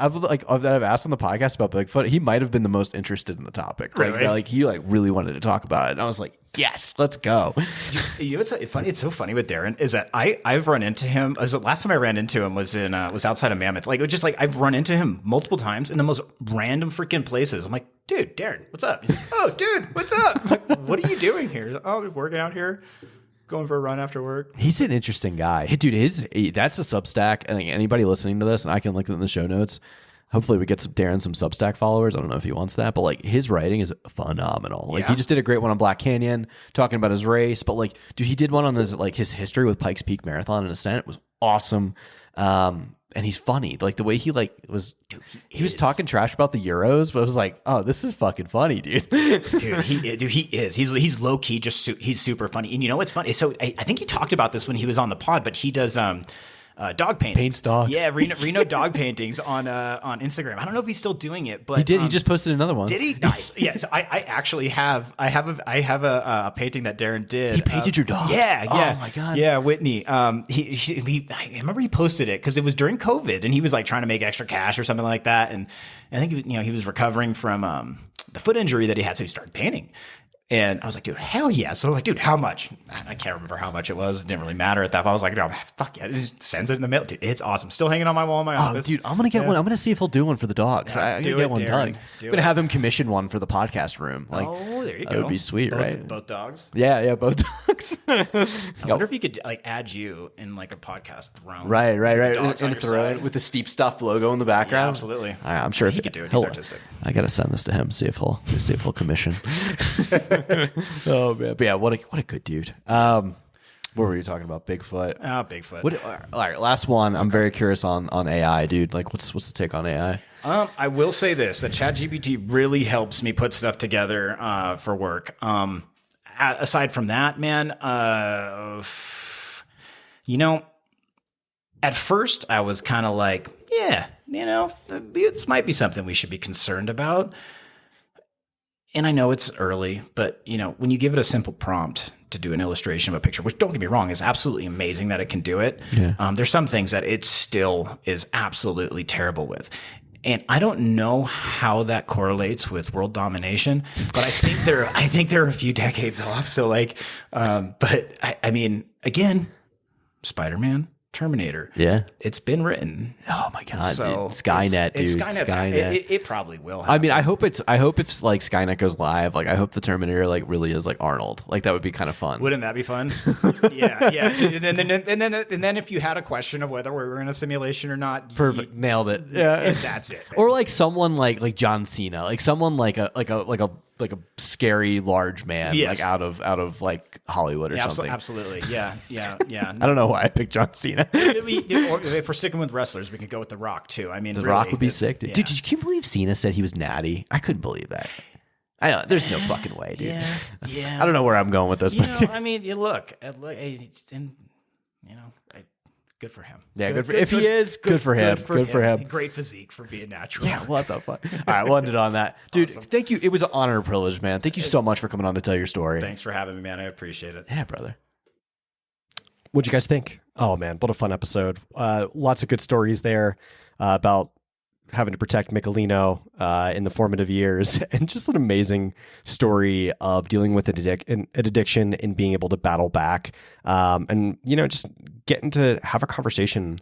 that I've asked on the podcast about Bigfoot, he might have been the most interested in the topic. Really? Like he really wanted to talk about it, and I was like, yes, let's go. It's funny. It's so funny with Darren is that I've run into him. The last time I ran into him was outside of Mammoth. Like it was just like I've run into him multiple times in the most random freaking places. I'm like, dude, Darren, what's up? He's like, oh, dude, what's up? I'm like, what are you doing here? He's like, oh, working out here. Going for a run after work. He's an interesting guy. Hey, dude, that's a Substack. I think anybody listening to this, and I can link it in the show notes. Hopefully we get some Substack followers. I don't know if he wants that, but like his writing is phenomenal. Like he just did a great one on Black Canyon talking about his race, but like, dude, he did one on his history with Pikes Peak Marathon and Ascent. It was awesome. And he's funny. Like the way he was, dude, he was talking trash about the Euros, but I was like, oh, this is fucking funny, dude. He is. He's low key. He's super funny. And you know what's funny? So I think he talked about this when he was on the pod, but he does dog painting. Paints dogs. Yeah, Reno dog paintings on Instagram. I don't know if he's still doing it, but he did. He just posted another one. Did he? Nice. Yeah. So I actually have a painting that Darren did. He painted your dog. Yeah. Oh my god. Yeah, Whitney. I remember he posted it because it was during COVID and he was like trying to make extra cash or something like that. And I think he was recovering from the foot injury that he had, so he started painting. And I was like, dude, hell yeah. So I was like, dude, how much? I can't remember how much it was. It didn't really matter at that point. I was like, no, fuck yeah. It just sends it in the mail. Dude, it's awesome. Still hanging on my wall in my office. Dude, I'm going to get one. I'm going to see if he'll do one for the dogs. I'm going to get one done. I'm going to have him commission one for the podcast room. Like, there you go. That would be sweet, right? Both dogs? Yeah, both dogs. I wonder if you could like add you in like a podcast throne. Right. In a throne with the Steep Stuff logo in the background. Yeah, absolutely. I'm sure he could do it. He's artistic. I got to send this to him, see if he'll commission. Oh man, but yeah, what a good dude. What were you talking about? Bigfoot. Oh, Bigfoot. All right, last one. I'm very curious on AI, dude. Like, what's the take on AI? I will say this: that ChatGPT really helps me put stuff together for work. Aside from that, man, at first I was kind of like, yeah, this might be something we should be concerned about. And I know it's early, but when you give it a simple prompt to do an illustration of a picture, which don't get me wrong, is absolutely amazing that it can do it. Yeah. There's some things that it still is absolutely terrible with. And I don't know how that correlates with world domination, but I think they're a few decades off. So but I mean, again, Spider-Man, Terminator. Yeah. It's been written. Oh my God, dude. Skynet, dude. Skynet. It probably will happen. I mean, I hope if like Skynet goes live, like I hope the Terminator like really is like Arnold. Like that would be kind of fun. Wouldn't that be fun? Yeah. And then if you had a question of whether we were in a simulation or not, perfect, nailed it. Yeah. And that's it. Or like someone like John Cena, like someone like a scary large man, like out of like Hollywood or something. Absolutely. Yeah. I don't know why I picked John Cena. Or if we're sticking with wrestlers, we could go with The Rock too. I mean, The Rock would be sick, dude. Yeah. Dude, did you believe Cena said he was natty? I couldn't believe that. I know, there's no fucking way, dude. Yeah. I don't know where I'm going with this. I mean, you look, Good for him. Yeah, good for if he is, good for him. Good for him. Great physique for being natural. Yeah, what the fuck? All right, we'll end it on that. Dude, thank you. It was an honor and privilege, man. Thank you so much for coming on to tell your story. Thanks for having me, man. I appreciate it. Yeah, brother. What'd you guys think? Oh, man, what a fun episode. Lots of good stories there about having to protect Michelino in the formative years, and just an amazing story of dealing with an addiction and being able to battle back, and just getting to have a conversation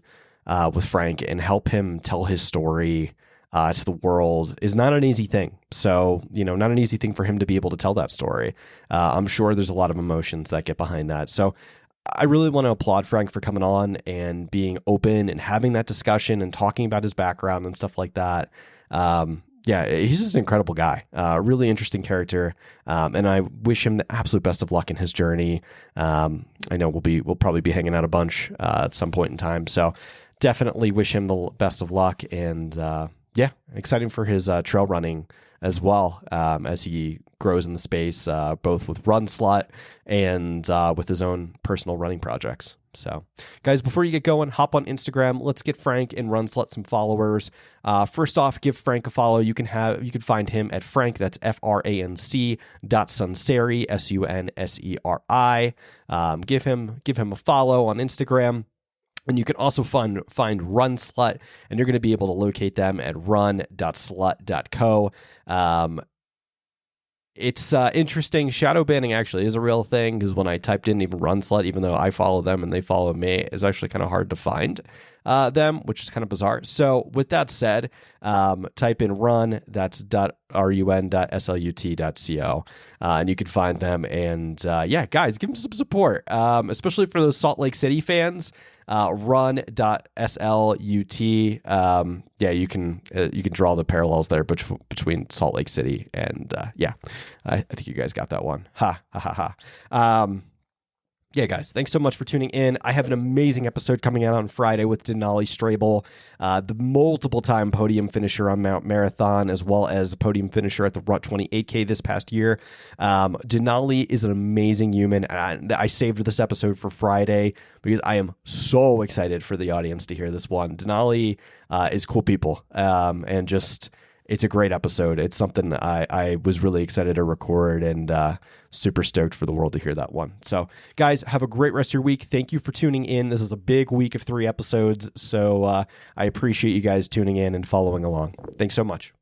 with Frank and help him tell his story to the world is not an easy thing. So, not an easy thing for him to be able to tell that story. I'm sure there's a lot of emotions that get behind that. So I really want to applaud Frank for coming on and being open and having that discussion and talking about his background and stuff like that. Yeah, he's just an incredible guy, really interesting character. And I wish him the absolute best of luck in his journey. I know we'll probably be hanging out a bunch at some point in time. So definitely wish him the best of luck. And yeah, exciting for his trail running as well, as he grows in the space, both with Run Slut and with his own personal running projects. So, guys, before you get going, hop on Instagram. Let's get Frank and Run Slut some followers. First off, give Frank a follow. You can find him at Franc. That's FRANC .Sunseri SUNSERI. Give him a follow on Instagram. And you can also find Run Slut, and you're going to be able to locate them at run.slut.co. It's interesting. Shadow banning actually is a real thing, because when I typed in even Run Slut, even though I follow them and they follow me, it's actually kind of hard to find them, which is kind of bizarre. So with that said, type in run, that's .run.slut.co, and you can find them. And yeah, guys, give them some support, especially for those Salt Lake City fans. Run.slut. Yeah, you can draw the parallels there between Salt Lake City and yeah, I think you guys got that one. Ha ha ha ha. Yeah, guys, thanks so much for tuning in. I have an amazing episode coming out on Friday with Denali Strabel, the multiple-time podium finisher on Mount Marathon, as well as a podium finisher at the Rut 28K this past year. Denali is an amazing human. I saved this episode for Friday because I am so excited for the audience to hear this one. Denali is cool people, and just... it's a great episode. It's something I was really excited to record, and super stoked for the world to hear that one. So, guys, have a great rest of your week. Thank you for tuning in. This is a big week of 3 episodes, so I appreciate you guys tuning in and following along. Thanks so much.